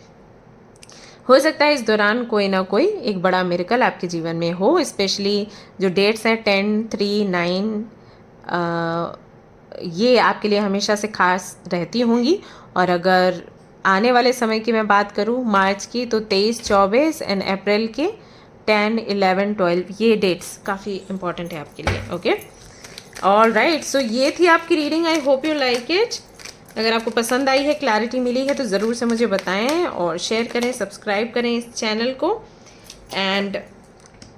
हो सकता है इस दौरान कोई ना कोई एक बड़ा मिरेकल आपके जीवन में हो, स्पेशली जो डेट्स हैं 10, 3, 9, ये आपके लिए हमेशा से खास रहती होंगी। और अगर आने वाले समय की मैं बात करूँ मार्च की, तो 23, 24 एंड अप्रैल के 10, 11, 12 ये डेट्स काफ़ी इंपॉर्टेंट है आपके लिए। ओके, ऑल राइट, सो ये थी आपकी reading. I hope you like it. अगर आपको पसंद आई है, क्लैरिटी मिली है, तो ज़रूर से मुझे बताएं और शेयर करें, सब्सक्राइब करें इस चैनल को। एंड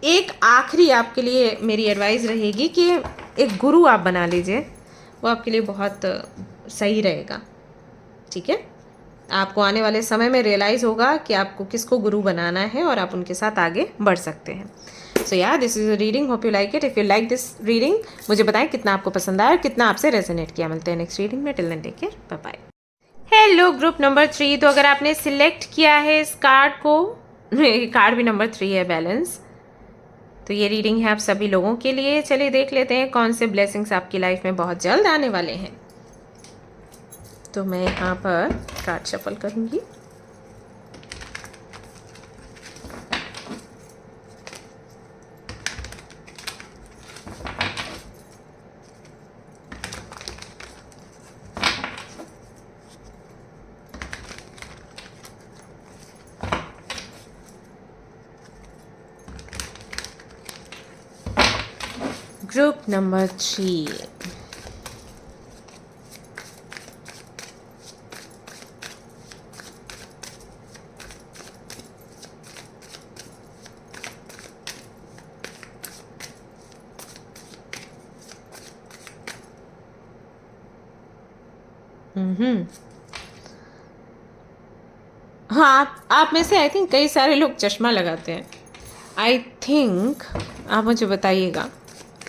एक आखिरी आपके लिए मेरी एडवाइस रहेगी कि एक गुरु आप बना लीजिए, वो आपके लिए बहुत सही रहेगा। ठीक है, आपको आने वाले समय में रियलाइज़ होगा कि आपको किसको गुरु बनाना है और आप उनके साथ आगे बढ़ सकते हैं। सो yeah this is a reading, hope you like it. If you like this reading, मुझे बताएं कितना आपको पसंद आया और कितना आपसे रेजोनेट किया। मिलते हैं नेक्स्ट रीडिंग में, till then take care, bye bye. Hello group number 3, तो अगर आपने सिलेक्ट किया है इस कार्ड को, कार्ड भी नंबर 3 है, बैलेंस, तो ये रीडिंग है आप सभी लोगों के लिए। चलिए देख लेते हैं कौन से ब्लेसिंग्स आपकी लाइफ में बहुत जल्द आने वाले हैं। तो मैं यहाँ पर कार्ड शफल करूँगी। Group number 3. हाँ, आप में से आई थिंक कई सारे लोग चश्मा लगाते हैं। आई थिंक आप मुझे बताइएगा,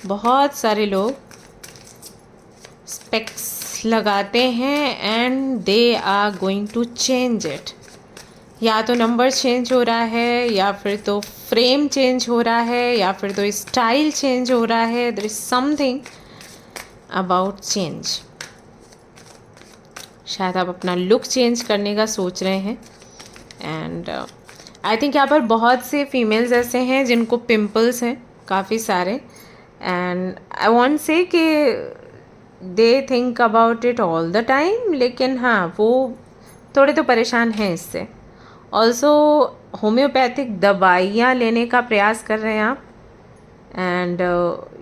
बहुत सारे लोग स्पेक्स लगाते हैं and they are going to change it. या तो नंबर चेंज हो रहा है, या फिर तो फ्रेम चेंज हो रहा है, या फिर तो स्टाइल चेंज हो रहा है। There is something about change. शायद आप अपना लुक चेंज करने का सोच रहे हैं। एंड आई थिंक यहाँ पर बहुत से फीमेल्स ऐसे हैं जिनको पिंपल्स हैं काफ़ी सारे, एंड आई वॉन्ट से कि they think about it all the time, लेकिन हाँ वो थोड़े तो परेशान हैं इससे। ऑल्सो होम्योपैथिक दवाइयाँ लेने का प्रयास कर रहे हैं आप, एंड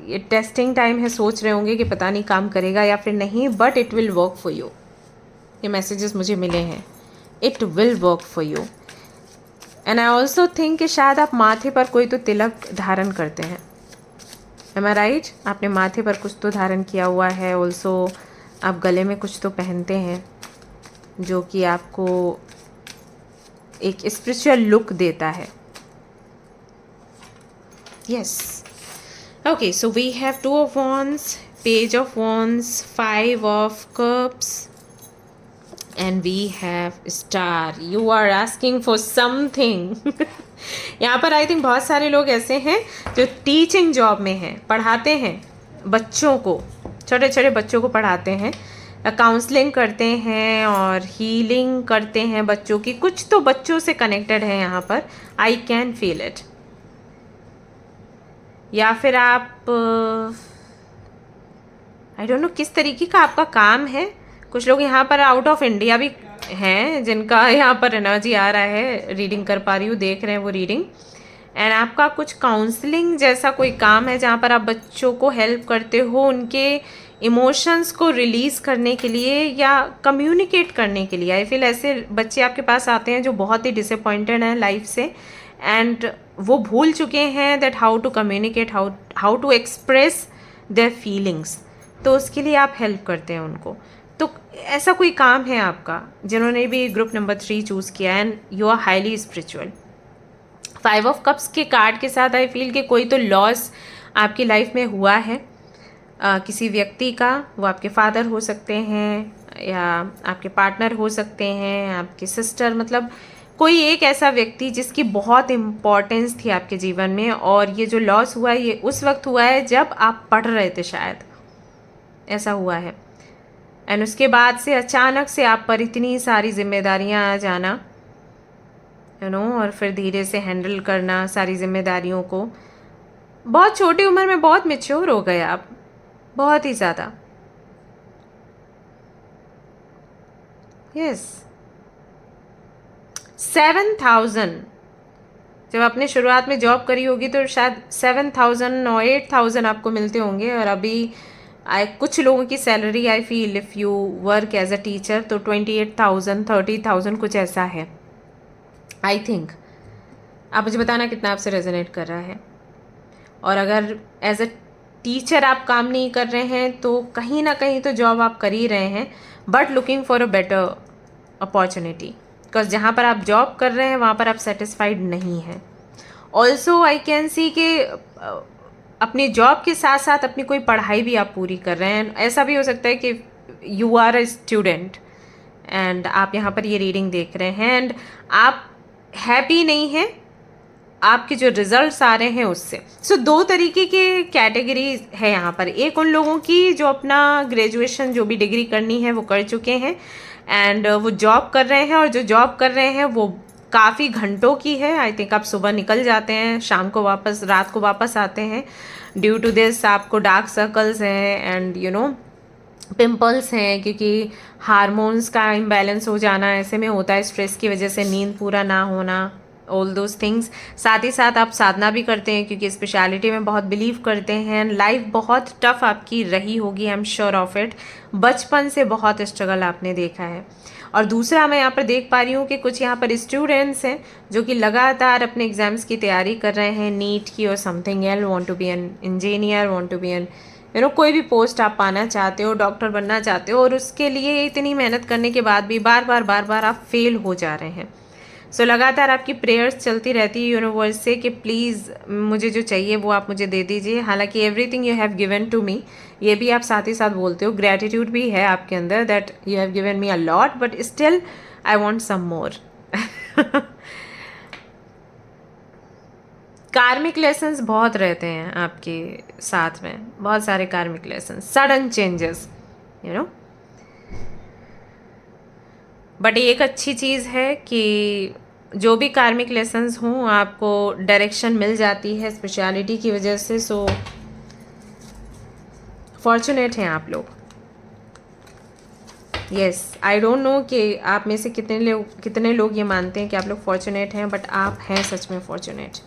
ये टेस्टिंग टाइम है, सोच रहे होंगे कि पता नहीं काम करेगा या फिर नहीं, but it will work for you. ये मैसेजेस मुझे मिले हैं, it will work for you. And I also think कि शायद आप माथे पर कोई तो तिलक धारण करते हैं। एम आई राइट? आपने माथे पर कुछ तो धारण किया हुआ है। ऑल्सो आप गले में कुछ तो पहनते हैं जो कि आपको एक स्पिरिचुअल लुक देता है। Yes, okay, so we have 2 of Wands, Page of Wands, 5 of Cups, and we have star, you are asking for something. यहाँ पर आई थिंक बहुत सारे लोग ऐसे हैं जो टीचिंग जॉब में हैं, पढ़ाते हैं बच्चों को, छोटे छोटे बच्चों को पढ़ाते हैं, काउंसलिंग करते हैं और हीलिंग करते हैं बच्चों की। कुछ तो बच्चों से कनेक्टेड है यहाँ पर, आई कैन फील इट। या फिर आप आई डोंट नो किस तरीके का आपका काम है। कुछ लोग यहाँ पर आउट ऑफ इंडिया भी हैं जिनका यहाँ पर एनर्जी आ रहा है, रीडिंग कर पा रही हूँ, देख रहे हैं वो रीडिंग। एंड आपका कुछ काउंसलिंग जैसा कोई काम है जहाँ पर आप बच्चों को हेल्प करते हो उनके इमोशंस को रिलीज़ करने के लिए या कम्युनिकेट करने के लिए। आई फील ऐसे बच्चे आपके पास आते हैं जो बहुत ही डिसअपॉइंटेड हैं लाइफ से, एंड वो भूल चुके हैं that how to communicate, how to express their feelings. तो उसके लिए आप हेल्प करते हैं उनको। तो ऐसा कोई काम है आपका, जिन्होंने भी ग्रुप नंबर 3 चूज़ किया, and you are highly spiritual. 5 of cups के कार्ड के साथ आई फील कि कोई तो लॉस आपकी लाइफ में हुआ है किसी व्यक्ति का। वो आपके फादर हो सकते हैं या आपके पार्टनर हो सकते हैं, आपकी सिस्टर, मतलब कोई एक ऐसा व्यक्ति जिसकी बहुत इम्पोर्टेंस थी आपके जीवन में। और ये जो लॉस हुआ है ये उस वक्त हुआ है जब आप पढ़ रहे थे, शायद ऐसा हुआ है। एंड उसके बाद से अचानक से आप पर इतनी सारी जिम्मेदारियां आ जाना, यू नो, और फिर धीरे से हैंडल करना सारी जिम्मेदारियों को। बहुत छोटी उम्र में बहुत मैच्योर हो गए आप, बहुत ही ज़्यादा। यस, 7,000 जब आपने शुरुआत में जॉब करी होगी तो शायद 7,000 और 8,000 आपको मिलते होंगे। और अभी कुछ लोगों की salary I feel if you work as a teacher तो 28,000 30,000 कुछ ऐसा है आई थिंक। आप मुझे बताना कितना आपसे रेजोनेट कर रहा है। और अगर एज अ टीचर आप काम नहीं कर रहे हैं तो कहीं ना कहीं तो जॉब आप कर ही रहे हैं, but looking for a better opportunity, because जहाँ पर आप जॉब कर रहे हैं वहाँ पर आप सेटिस्फाइड नहीं हैं। ऑल्सो आई कैन सी कि अपनी जॉब के साथ साथ अपनी कोई पढ़ाई भी आप पूरी कर रहे हैं। ऐसा भी हो सकता है कि you are a student and आप यहाँ पर ये रीडिंग देख रहे हैं एंड आप हैप्पी नहीं हैं आपके जो रिजल्ट्स आ रहे हैं उससे। सो दो तरीके के कैटेगरी है यहाँ पर। एक उन लोगों की जो अपना ग्रेजुएशन जो भी डिग्री करनी है वो कर चुके हैं एंड वो जॉब कर रहे हैं, और जो जॉब कर रहे हैं वो काफ़ी घंटों की है। आई थिंक आप सुबह निकल जाते हैं, शाम को वापस, रात को वापस आते हैं। ड्यू टू दिस आपको डार्क सर्कल्स हैं एंड यू नो पिंपल्स हैं, क्योंकि हार्मोन्स का इम्बैलेंस हो जाना ऐसे में होता है, स्ट्रेस की वजह से नींद पूरा ना होना, ऑल दोज थिंग्स। साथ ही साथ आप साधना भी करते हैं क्योंकि स्पेशलिटी में बहुत बिलीव करते हैं। लाइफ बहुत टफ आपकी रही होगी, I am sure of it. बचपन से बहुत स्ट्रगल आपने देखा है। और दूसरा मैं यहाँ पर देख पा रही हूँ कि कुछ यहाँ पर स्टूडेंट्स हैं जो कि लगातार अपने एग्जाम्स की तैयारी कर रहे हैं, नीट की और something else, want to be an engineer, want to be an you know कोई भी पोस्ट आप पाना चाहते हो, डॉक्टर बनना चाहते हो, और उसके लिए इतनी मेहनत करने के बाद भी बार बार आप फेल हो जा रहे हैं। सो लगातार आपकी प्रेयर्स चलती रहती है यूनिवर्स से कि प्लीज़ मुझे जो चाहिए वो आप मुझे दे दीजिए। हालांकि everything you have given to me, ये भी आप साथ ही साथ बोलते हो, ग्रैटिट्यूड भी है आपके अंदर that you have given me a lot but still I want some more. Karmic lessons बहुत रहते हैं आपके साथ में, बहुत सारे कार्मिक lessons, sudden changes, you know. But एक अच्छी चीज़ है कि जो भी कार्मिक लेसन्स हों आपको डायरेक्शन मिल जाती है स्पेशलिटी की वजह से। सो फॉर्चुनेट हैं आप लोग। यस, आई डोंट नो कि आप में से कितने लोग ये मानते हैं कि आप लोग फॉर्चुनेट हैं, बट आप हैं सच में fortunate.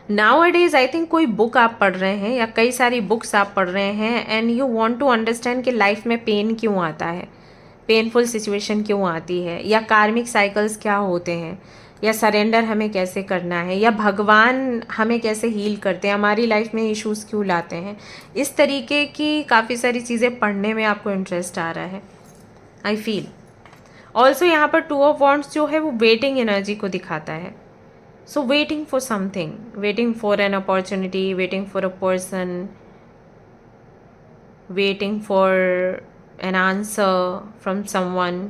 Now days I think कोई बुक आप पढ़ रहे हैं या कई सारी बुक्स आप पढ़ रहे हैं and you want to understand कि लाइफ में पेन क्यों आता है, पेनफुल सिचुएशन क्यों आती है, या कार्मिक साइकिल्स क्या होते हैं, या सरेंडर हमें कैसे करना है, या भगवान हमें कैसे हील करते हैं, हमारी लाइफ में इश्यूज़ क्यों लाते हैं। इस तरीके की काफ़ी सारी चीज़ें पढ़ने में आपको इंटरेस्ट आ रहा है आई फील। ऑल्सो यहाँ पर 2 ऑफ वॉन्ड्स जो है वो वेटिंग एनर्जी को दिखाता है। So waiting for something, waiting for an opportunity, waiting for a person, waiting for an answer from someone.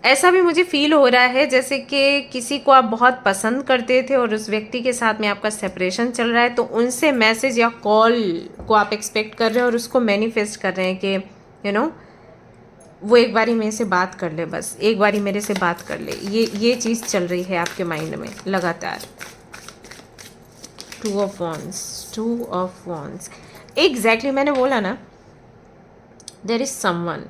ऐसा भी मुझे फील हो रहा है जैसे कि किसी को आप बहुत पसंद करते थे और उस व्यक्ति के साथ में आपका सेपरेशन चल रहा है, तो उनसे मैसेज या कॉल को आप एक्सपेक्ट कर रहे हैं और उसको मैनिफेस्ट कर रहे हैं कि वो एक बारी मेरे से बात कर ले, बस एक बारी मेरे से बात कर ले। ये चीज़ चल रही है आपके माइंड में लगातार। 2 of Wands एग्जैक्टली मैंने बोला ना, देयर इज समवन।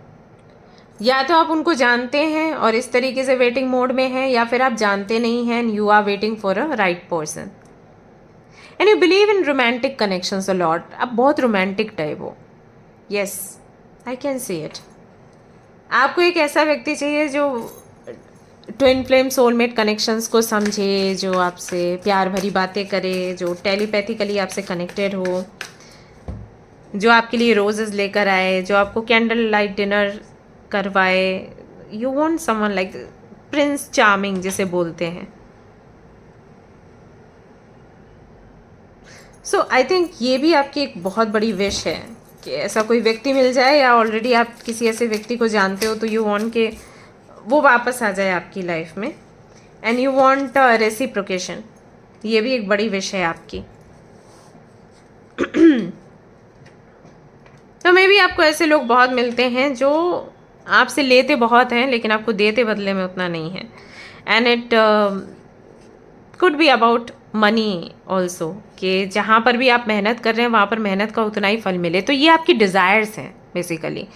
या तो आप उनको जानते हैं और इस तरीके से वेटिंग मोड में हैं, या फिर आप जानते नहीं हैं and you are waiting for a right person and you believe in romantic connections a lot. आप बहुत रोमांटिक टाइप हो। Yes, I can see it. आपको एक ऐसा व्यक्ति चाहिए जो ट्विन फ्लेम सोलमेट कनेक्शंस को समझे, जो आपसे प्यार भरी बातें करे, जो टेलीपैथिकली आपसे कनेक्टेड हो, जो आपके लिए रोजेस लेकर आए, जो आपको कैंडल लाइट डिनर करवाए। You want someone like Prince charming जिसे बोलते हैं। सो आई थिंक ये भी आपकी एक बहुत बड़ी विश है कि ऐसा कोई व्यक्ति मिल जाए, या ऑलरेडी आप किसी ऐसे व्यक्ति को जानते हो तो यू वांट के वो वापस आ जाए आपकी लाइफ में एंड यू वांट रेसिप्रोकेशन। ये भी एक बड़ी विश है आपकी। तो मे भी आपको ऐसे लोग बहुत मिलते हैं जो आपसे लेते बहुत हैं लेकिन आपको देते बदले में उतना नहीं है। And it could be about money also, कि जहाँ पर भी आप मेहनत कर रहे हैं वहाँ पर मेहनत का उतना ही फल मिले। तो ये आपकी डिज़ायर्स हैं बेसिकली।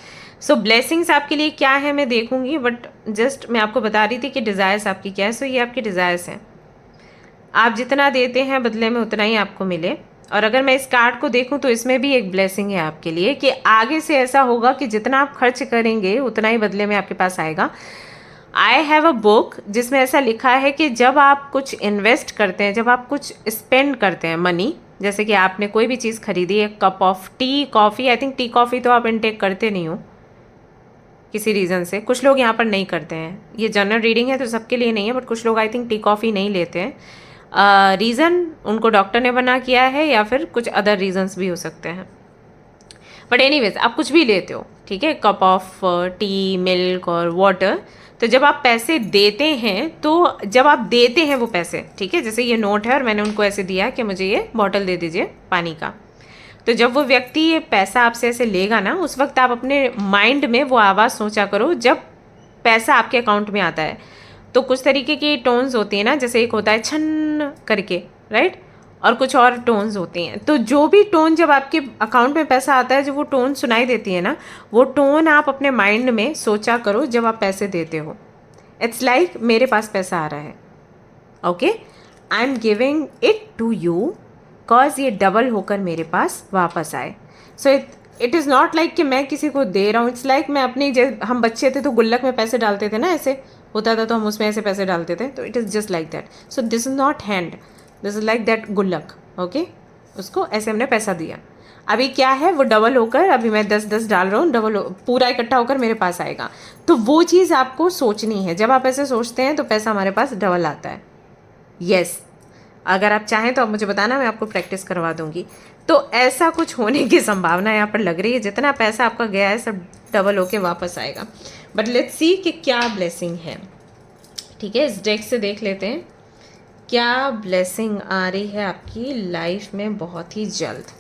सो ब्लेसिंग्स आपके लिए क्या है मैं देखूंगी, बट जस्ट मैं आपको बता रही थी कि डिज़ायर्स आपकी क्या है। सो ये आपकी डिज़ायर्स हैं। आप जितना देते हैं बदले में उतना ही आपको मिले। और अगर मैं इस कार्ड को देखूं तो इसमें भी एक ब्लेसिंग है आपके लिए कि आगे से ऐसा होगा कि जितना आप खर्च करेंगे उतना ही बदले में आपके पास आएगा। आई हैव अ बुक जिसमें ऐसा लिखा है कि जब आप कुछ इन्वेस्ट करते हैं, जब आप कुछ स्पेंड करते हैं मनी, जैसे कि आपने कोई भी चीज़ खरीदी, एक cup of T, coffee, I think tea coffee तो आप इनटेक करते नहीं हो किसी रीज़न से। कुछ लोग यहाँ पर नहीं करते हैं, ये जनरल रीडिंग है तो सबके लिए नहीं है, बट कुछ लोग आई थिंक टी कॉफ़ी नहीं लेते हैं। रीज़न उनको डॉक्टर ने मना किया है या फिर कुछ अदर रीजंस भी हो सकते हैं। बट एनीवेज आप कुछ भी लेते हो, ठीक है, कप ऑफ टी, मिल्क और वाटर। तो जब आप पैसे देते हैं, तो जब आप देते हैं वो पैसे, ठीक है, जैसे ये नोट है और मैंने उनको ऐसे दिया कि मुझे ये बॉटल दे दीजिए पानी का, तो जब वो व्यक्ति ये पैसा आपसे ऐसे लेगा ना, उस वक्त आप अपने माइंड में वो आवाज़ सोचा करो। जब पैसा आपके अकाउंट में आता है तो कुछ तरीके की टोन्स होती है ना, जैसे एक होता है छन करके, राइट, और कुछ और टोन्स होती हैं। तो जो भी टोन जब आपके अकाउंट में पैसा आता है, जो वो टोन सुनाई देती है ना, वो टोन आप अपने माइंड में सोचा करो जब आप पैसे देते हो। इट्स लाइक मेरे पास पैसा आ रहा है, okay, I am giving it to you cause ये डबल होकर मेरे पास वापस आए। So it is not like कि मैं किसी को दे रहा हूँ। इट्स लाइक मैं अपनी, हम बच्चे थे तो गुल्लक में पैसे डालते थे ना, ऐसे होता था तो हम उसमें ऐसे पैसे डालते थे, तो it is just like that. So this is not hand, this is like that गुल्लक, ओके। उसको ऐसे हमने पैसा दिया, अभी क्या है वो डबल होकर, अभी मैं 10-10 डाल रहा हूँ, डबल पूरा इकट्ठा होकर मेरे पास आएगा। तो वो चीज़ आपको सोचनी है। जब आप ऐसे सोचते हैं तो पैसा हमारे पास डबल आता है। यस, अगर आप चाहें तो आप मुझे बताना, मैं आपको प्रैक्टिस करवा दूंगी। तो ऐसा कुछ होने की संभावना यहाँ पर लग रही है। जितना पैसा आपका गया है सब डबल होके वापस आएगा। बट लेट्स सी कि क्या ब्लेसिंग है, ठीक है। इस डेक से देख लेते हैं क्या ब्लेसिंग आ रही है आपकी लाइफ में बहुत ही जल्द।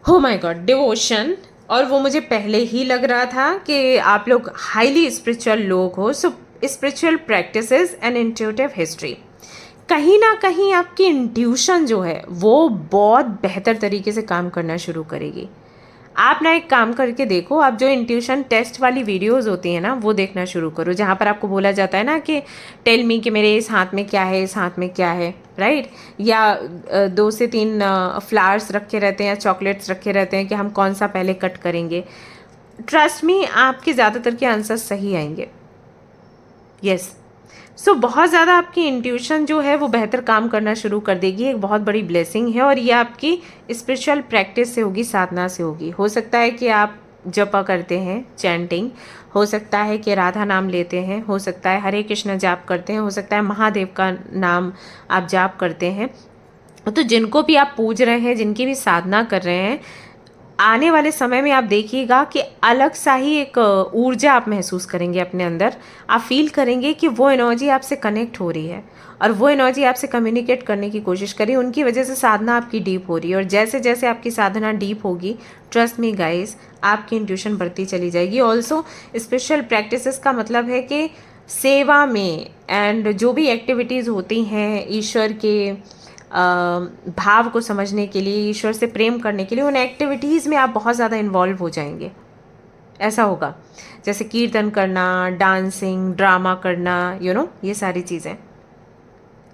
हो माय गॉड, डिवोशन। और वो मुझे पहले ही लग रहा था कि आप लोग हाईली स्पिरिचुअल लोग हो। सो spiritual practices and intuitive history, कहीं ना कहीं आपकी इंट्यूशन जो है वो बहुत बेहतर तरीके से काम करना शुरू करेगी। आप ना एक काम करके देखो, आप जो इंट्यूशन टेस्ट वाली वीडियोस होती हैं ना वो देखना शुरू करो, जहाँ पर आपको बोला जाता है ना कि टेल मी कि मेरे इस हाथ में क्या है, इस हाथ में क्या है, राइट। या 2 से 3 फ्लावर्स रखे रहते हैं या चॉकलेट्स रखे रहते हैं कि हम कौन सा पहले कट करेंगे। ट्रस्ट मी, आपके ज़्यादातर के आंसर सही आएंगे। यस, बहुत ज़्यादा आपकी इंट्यूशन जो है वो बेहतर काम करना शुरू कर देगी, एक बहुत बड़ी ब्लेसिंग है। और ये आपकी स्पिरिचुअल प्रैक्टिस से होगी, साधना से होगी। हो सकता है कि आप जपा करते हैं, चैंटिंग, हो सकता है कि राधा नाम लेते हैं, हो सकता है हरे कृष्ण जाप करते हैं, हो सकता है महादेव का नाम आप जाप करते हैं। तो जिनको भी आप पूज रहे हैं, जिनकी भी साधना कर रहे हैं, आने वाले समय में आप देखिएगा कि अलग सा ही एक ऊर्जा आप महसूस करेंगे अपने अंदर। आप फील करेंगे कि वो एनर्जी आपसे कनेक्ट हो रही है और वो एनर्जी आपसे कम्युनिकेट करने की कोशिश करी, उनकी वजह से साधना आपकी डीप हो रही है। और जैसे जैसे आपकी साधना डीप होगी, ट्रस्ट मी गाइस, आपकी इंट्यूशन बढ़ती चली जाएगी। ऑल्सो स्पिरिचुअल प्रैक्टिसेस का मतलब है कि सेवा में एंड जो भी एक्टिविटीज़ होती हैं ईश्वर के भाव को समझने के लिए, ईश्वर से प्रेम करने के लिए, उन एक्टिविटीज़ में आप बहुत ज़्यादा इन्वॉल्व हो जाएंगे। ऐसा होगा जैसे कीर्तन करना, डांसिंग, ड्रामा करना, ये सारी चीज़ें।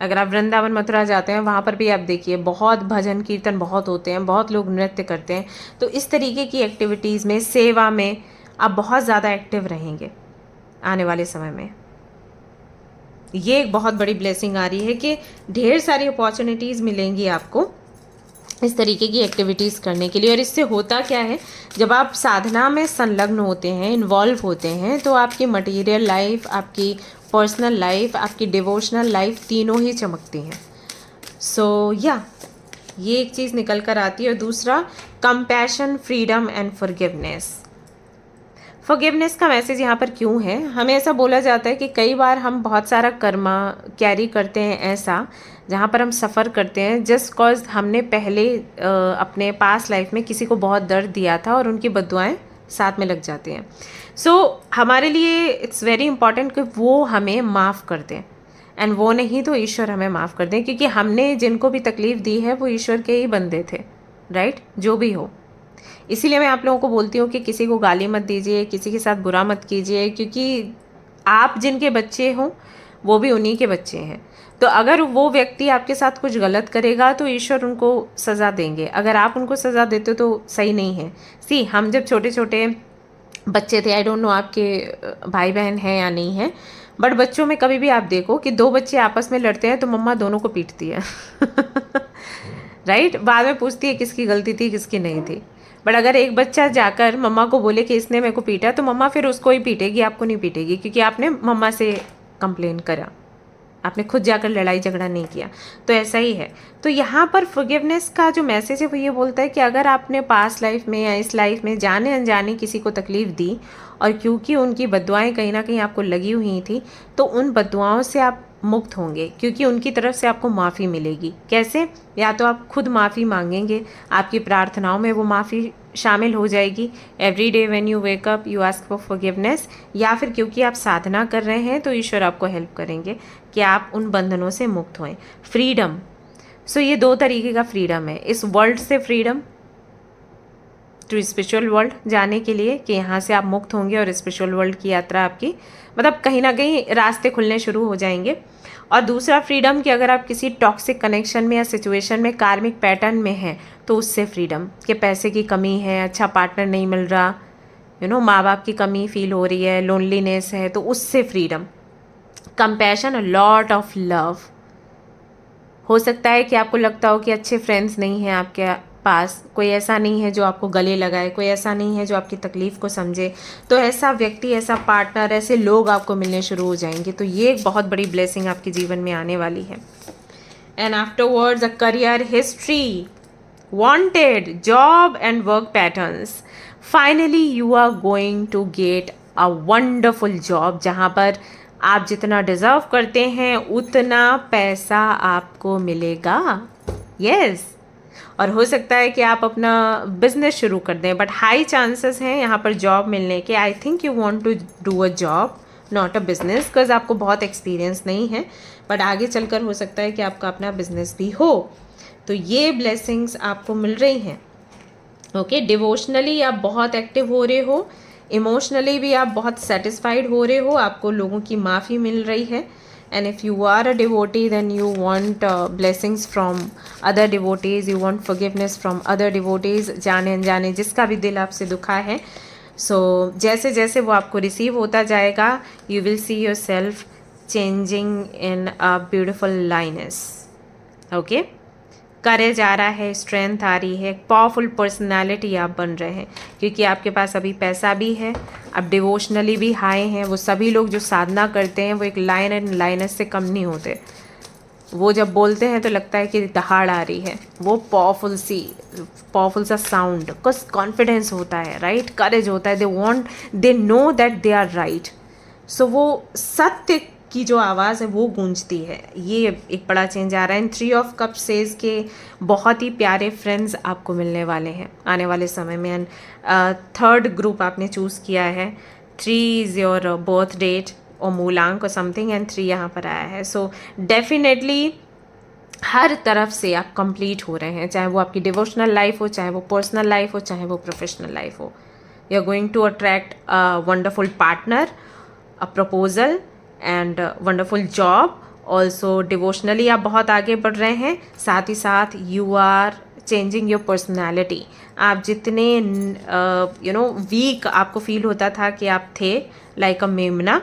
अगर आप वृंदावन मथुरा जाते हैं, वहाँ पर भी आप देखिए बहुत भजन कीर्तन बहुत होते हैं, बहुत लोग नृत्य करते हैं। तो इस तरीके की एक्टिविटीज़ में, सेवा में आप बहुत ज़्यादा एक्टिव रहेंगे आने वाले समय में। ये एक बहुत बड़ी ब्लेसिंग आ रही है कि ढेर सारी अपॉर्चुनिटीज़ मिलेंगी आपको इस तरीके की एक्टिविटीज़ करने के लिए। और इससे होता क्या है, जब आप साधना में संलग्न होते हैं, इन्वॉल्व होते हैं, तो आपकी मटेरियल लाइफ, आपकी पर्सनल लाइफ, आपकी डिवोशनल लाइफ, तीनों ही चमकती हैं। ये एक चीज़ निकल कर आती है। और दूसरा, compassion, freedom and forgiveness. Forgiveness का मैसेज यहाँ पर क्यों है? हमें ऐसा बोला जाता है कि कई बार हम बहुत सारा कर्मा कैरी करते हैं ऐसा, जहाँ पर हम सफ़र करते हैं जस्ट कॉज हमने पहले अपने पास लाइफ में किसी को बहुत दर्द दिया था और उनकी बद्दुआएं साथ में लग जाती हैं। हमारे लिए इट्स वेरी इंपॉर्टेंट कि वो हमें माफ़ कर दें, एंड वो नहीं तो ईश्वर हमें माफ़ कर दें, क्योंकि हमने जिनको भी तकलीफ़ दी है वो ईश्वर के ही बंदे थे, राइट? जो भी हो। इसीलिए मैं आप लोगों को बोलती हूँ कि किसी को गाली मत दीजिए, किसी के साथ बुरा मत कीजिए, क्योंकि आप जिनके बच्चे हों वो भी उन्हीं के बच्चे हैं। तो अगर वो व्यक्ति आपके साथ कुछ गलत करेगा तो ईश्वर उनको सज़ा देंगे। अगर आप उनको सज़ा देते हो तो सही नहीं है। हम जब छोटे छोटे बच्चे थे, आई डोंट नो आपके भाई बहन हैं या नहीं है, बट बच्चों में कभी भी आप देखो कि दो बच्चे आपस में लड़ते हैं तो मम्मा दोनों को पीटती है राइट? बाद में पूछती है किसकी गलती थी, किसकी नहीं थी। बट अगर एक बच्चा जाकर मम्मा को बोले कि इसने मेरे को पीटा, तो मम्मा फिर उसको ही पीटेगी, आपको नहीं पीटेगी, क्योंकि आपने मम्मा से कंप्लेन करा, आपने खुद जाकर लड़ाई झगड़ा नहीं किया। तो ऐसा ही है। तो यहाँ पर फॉरगिवनेस का जो मैसेज है वो ये बोलता है कि अगर आपने पास्ट लाइफ में या इस लाइफ में जाने अनजाने किसी को तकलीफ़ दी, और क्योंकि उनकी बद्दुआएं कहीं ना कहीं आपको लगी हुई थी, तो उन बद्दुआओं से आप मुक्त होंगे, क्योंकि उनकी तरफ से आपको माफ़ी मिलेगी। कैसे? या तो आप खुद माफ़ी मांगेंगे, आपकी प्रार्थनाओं में वो माफ़ी शामिल हो जाएगी। Every day when you wake up you ask for forgiveness, या फिर क्योंकि आप साधना कर रहे हैं तो ईश्वर आपको हेल्प करेंगे कि आप उन बंधनों से मुक्त होएं। फ्रीडम, ये दो तरीके का फ्रीडम है। इस वर्ल्ड से फ्रीडम टू स्पिरिचुअल वर्ल्ड जाने के लिए, कि यहाँ से आप मुक्त होंगे और स्पिरिचुअल वर्ल्ड की यात्रा आपकी मतलब कहीं ना कहीं रास्ते खुलने शुरू हो जाएंगे। और दूसरा फ्रीडम कि अगर आप किसी टॉक्सिक कनेक्शन में या सिचुएशन में, कार्मिक पैटर्न में हैं, तो उससे फ्रीडम कि पैसे की कमी है, अच्छा पार्टनर नहीं मिल रहा, माँ बाप की कमी फील हो रही है, लोनलीनेस है, तो उससे freedom. Compassion, a lot of love. हो सकता है कि आपको लगता हो कि अच्छे फ्रेंड्स नहीं हैं आपके पास, कोई ऐसा नहीं है जो आपको गले लगाए, कोई ऐसा नहीं है जो आपकी तकलीफ़ को समझे, तो ऐसा व्यक्ति, ऐसा पार्टनर, ऐसे लोग आपको मिलने शुरू हो जाएंगे। तो ये एक बहुत बड़ी ब्लेसिंग आपके जीवन में आने वाली है। And afterwards a career history, wanted job and work patterns, finally you are going to get a wonderful job, जहाँ पर आप जितना डिज़र्व करते हैं उतना पैसा आपको मिलेगा। यस। और हो सकता है कि आप अपना बिजनेस शुरू कर दें, बट हाई चांसेस हैं यहाँ पर जॉब मिलने के। I think you want to do a job, not a business, because आपको बहुत एक्सपीरियंस नहीं है, बट आगे चलकर हो सकता है कि आपका अपना बिजनेस भी हो। तो ये ब्लेसिंग्स आपको मिल रही हैं। ओके, डिवोशनली आप बहुत एक्टिव हो रहे हो, इमोशनली भी आप बहुत सेटिस्फाइड हो रहे हो, आपको लोगों की माफ़ी मिल रही है। And if you are a devotee, then you want blessings from other devotees, you want forgiveness from other devotees, जाने अनजाने जिसका भी दिल आपसे दुखा है। जैसे जैसे वो आपको रिसीव होता जाएगा, you will see yourself changing in a beautiful lioness. Okay, courage आ रहा है, स्ट्रेंथ आ रही है, पावरफुल पर्सनालिटी आप बन रहे हैं, क्योंकि आपके पास अभी पैसा भी है, आप डिवोशनली भी हाई हैं। वो सभी लोग जो साधना करते हैं वो एक लाइन एंड लाइनस से कम नहीं होते। वो जब बोलते हैं तो लगता है कि दहाड़ आ रही है। वो पावरफुल सा साउंड, कुछ कॉन्फिडेंस होता है, राइट, करेज होता है, they know that they are right. So वो सत्य की जो आवाज़ है वो गूंजती है। ये एक बड़ा चेंज आ रहा है। 3 ऑफ कप सेज के बहुत ही प्यारे फ्रेंड्स आपको मिलने वाले हैं आने वाले समय में। एंड 3rd ग्रुप आपने चूज़ किया है। 3 इज़ योर बर्थ डेट और मूलांक और समथिंग, एंड 3 यहाँ पर आया है। सो डेफिनेटली हर तरफ से आप कंप्लीट हो रहे हैं, चाहे वो आपकी डिवोशनल लाइफ हो, चाहे वो पर्सनल लाइफ हो, चाहे वो प्रोफेशनल लाइफ हो। You are going to attract a wonderful partner, a proposal and wonderful job. Also devotionally आप बहुत आगे बढ़ रहे हैं। साथ ही साथ you are changing your personality. आप जितने वीक आपको फील होता था कि आप थे लाइक अ मेमना,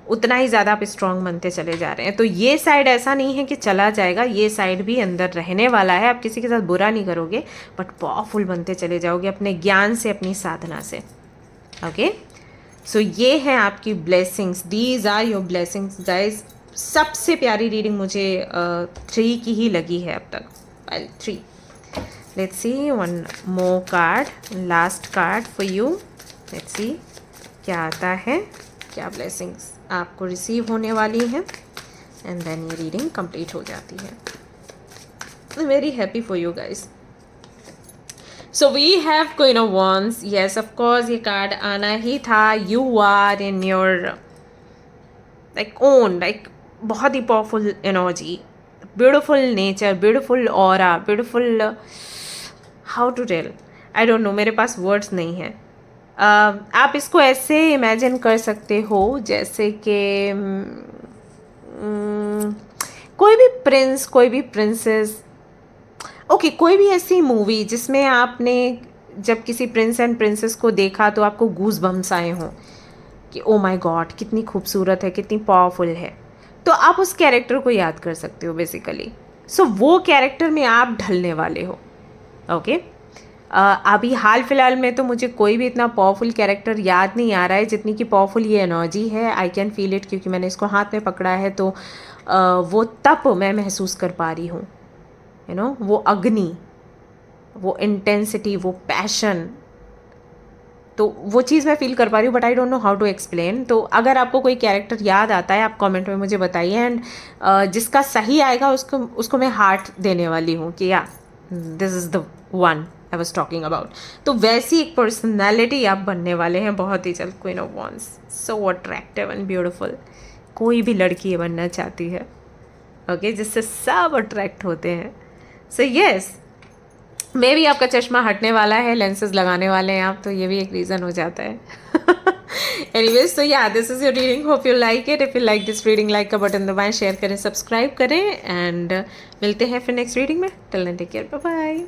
उतना ही ज़्यादा आप स्ट्रॉन्ग बनते चले जा रहे हैं। तो ये साइड ऐसा नहीं है कि चला जाएगा, ये साइड भी अंदर रहने वाला है। आप किसी के साथ बुरा नहीं करोगे, बट पावरफुल बनते चले जाओगे अपने ज्ञान से, अपनी साधना से। ओके, सो ये है आपकी blessings, these are your blessings guys. सबसे प्यारी रीडिंग मुझे 3 की ही लगी है अब तक। 3, let's see one more card, last card for you. Let's see क्या आता है, क्या ब्लेसिंग्स आपको रिसीव होने वाली हैं, एंड देन ये रीडिंग कंप्लीट हो जाती है। Very happy for you guys. So we have queen of wands. Yes, of course ये कार्ड आना ही था। You are in your like बहुत ही powerful energy, beautiful nature, beautiful aura, beautiful, how to tell, I don't know, मेरे पास words नहीं हैं। आप इसको ऐसे इमेजिन कर सकते हो जैसे कि कोई भी प्रिंस, कोई भी प्रिंसेस, ओके, कोई भी ऐसी मूवी जिसमें आपने जब किसी प्रिंस एंड प्रिंसेस को देखा तो आपको गूज बम्स आए हों कि ओ माय गॉड कितनी खूबसूरत है, कितनी पावरफुल है। तो आप उस कैरेक्टर को याद कर सकते हो बेसिकली। सो वो कैरेक्टर में आप ढलने वाले हो। ओके, अभी हाल फिलहाल में तो मुझे कोई भी इतना पावरफुल कैरेक्टर याद नहीं आ रहा है जितनी कि पावरफुल ये एनर्जी है। आई कैन फील इट, क्योंकि मैंने इसको हाथ में पकड़ा है, तो वो तप मैं महसूस कर पा रही हूँ। वो अग्नि, वो इंटेंसिटी, वो पैशन, तो वो चीज़ मैं फील कर पा रही हूँ, but I don't know how to explain. तो अगर आपको कोई कैरेक्टर याद आता है आप कमेंट में मुझे बताइए, एंड जिसका सही आएगा उसको मैं हार्ट देने वाली हूँ कि या this is the one I was talking about. तो वैसी एक पर्सनैलिटी आप बनने वाले हैं बहुत ही जल्द। Queen of wands, so attractive and beautiful. कोई भी लड़की ये बनना चाहती है, ओके, जिससे सब अट्रैक्ट होते हैं। सो येस, मे भी आपका चश्मा हटने वाला है, लेंसेज लगाने वाले हैं आप, तो ये भी एक रीज़न हो जाता है। Anyways, so yeah, this is your reading. Hope you like it. If you like this reading, like का बटन दबाएं, शेयर करें, सब्सक्राइब करें, एंड मिलते हैं फिर नेक्स्ट रीडिंग में। Till then take care, bye bye.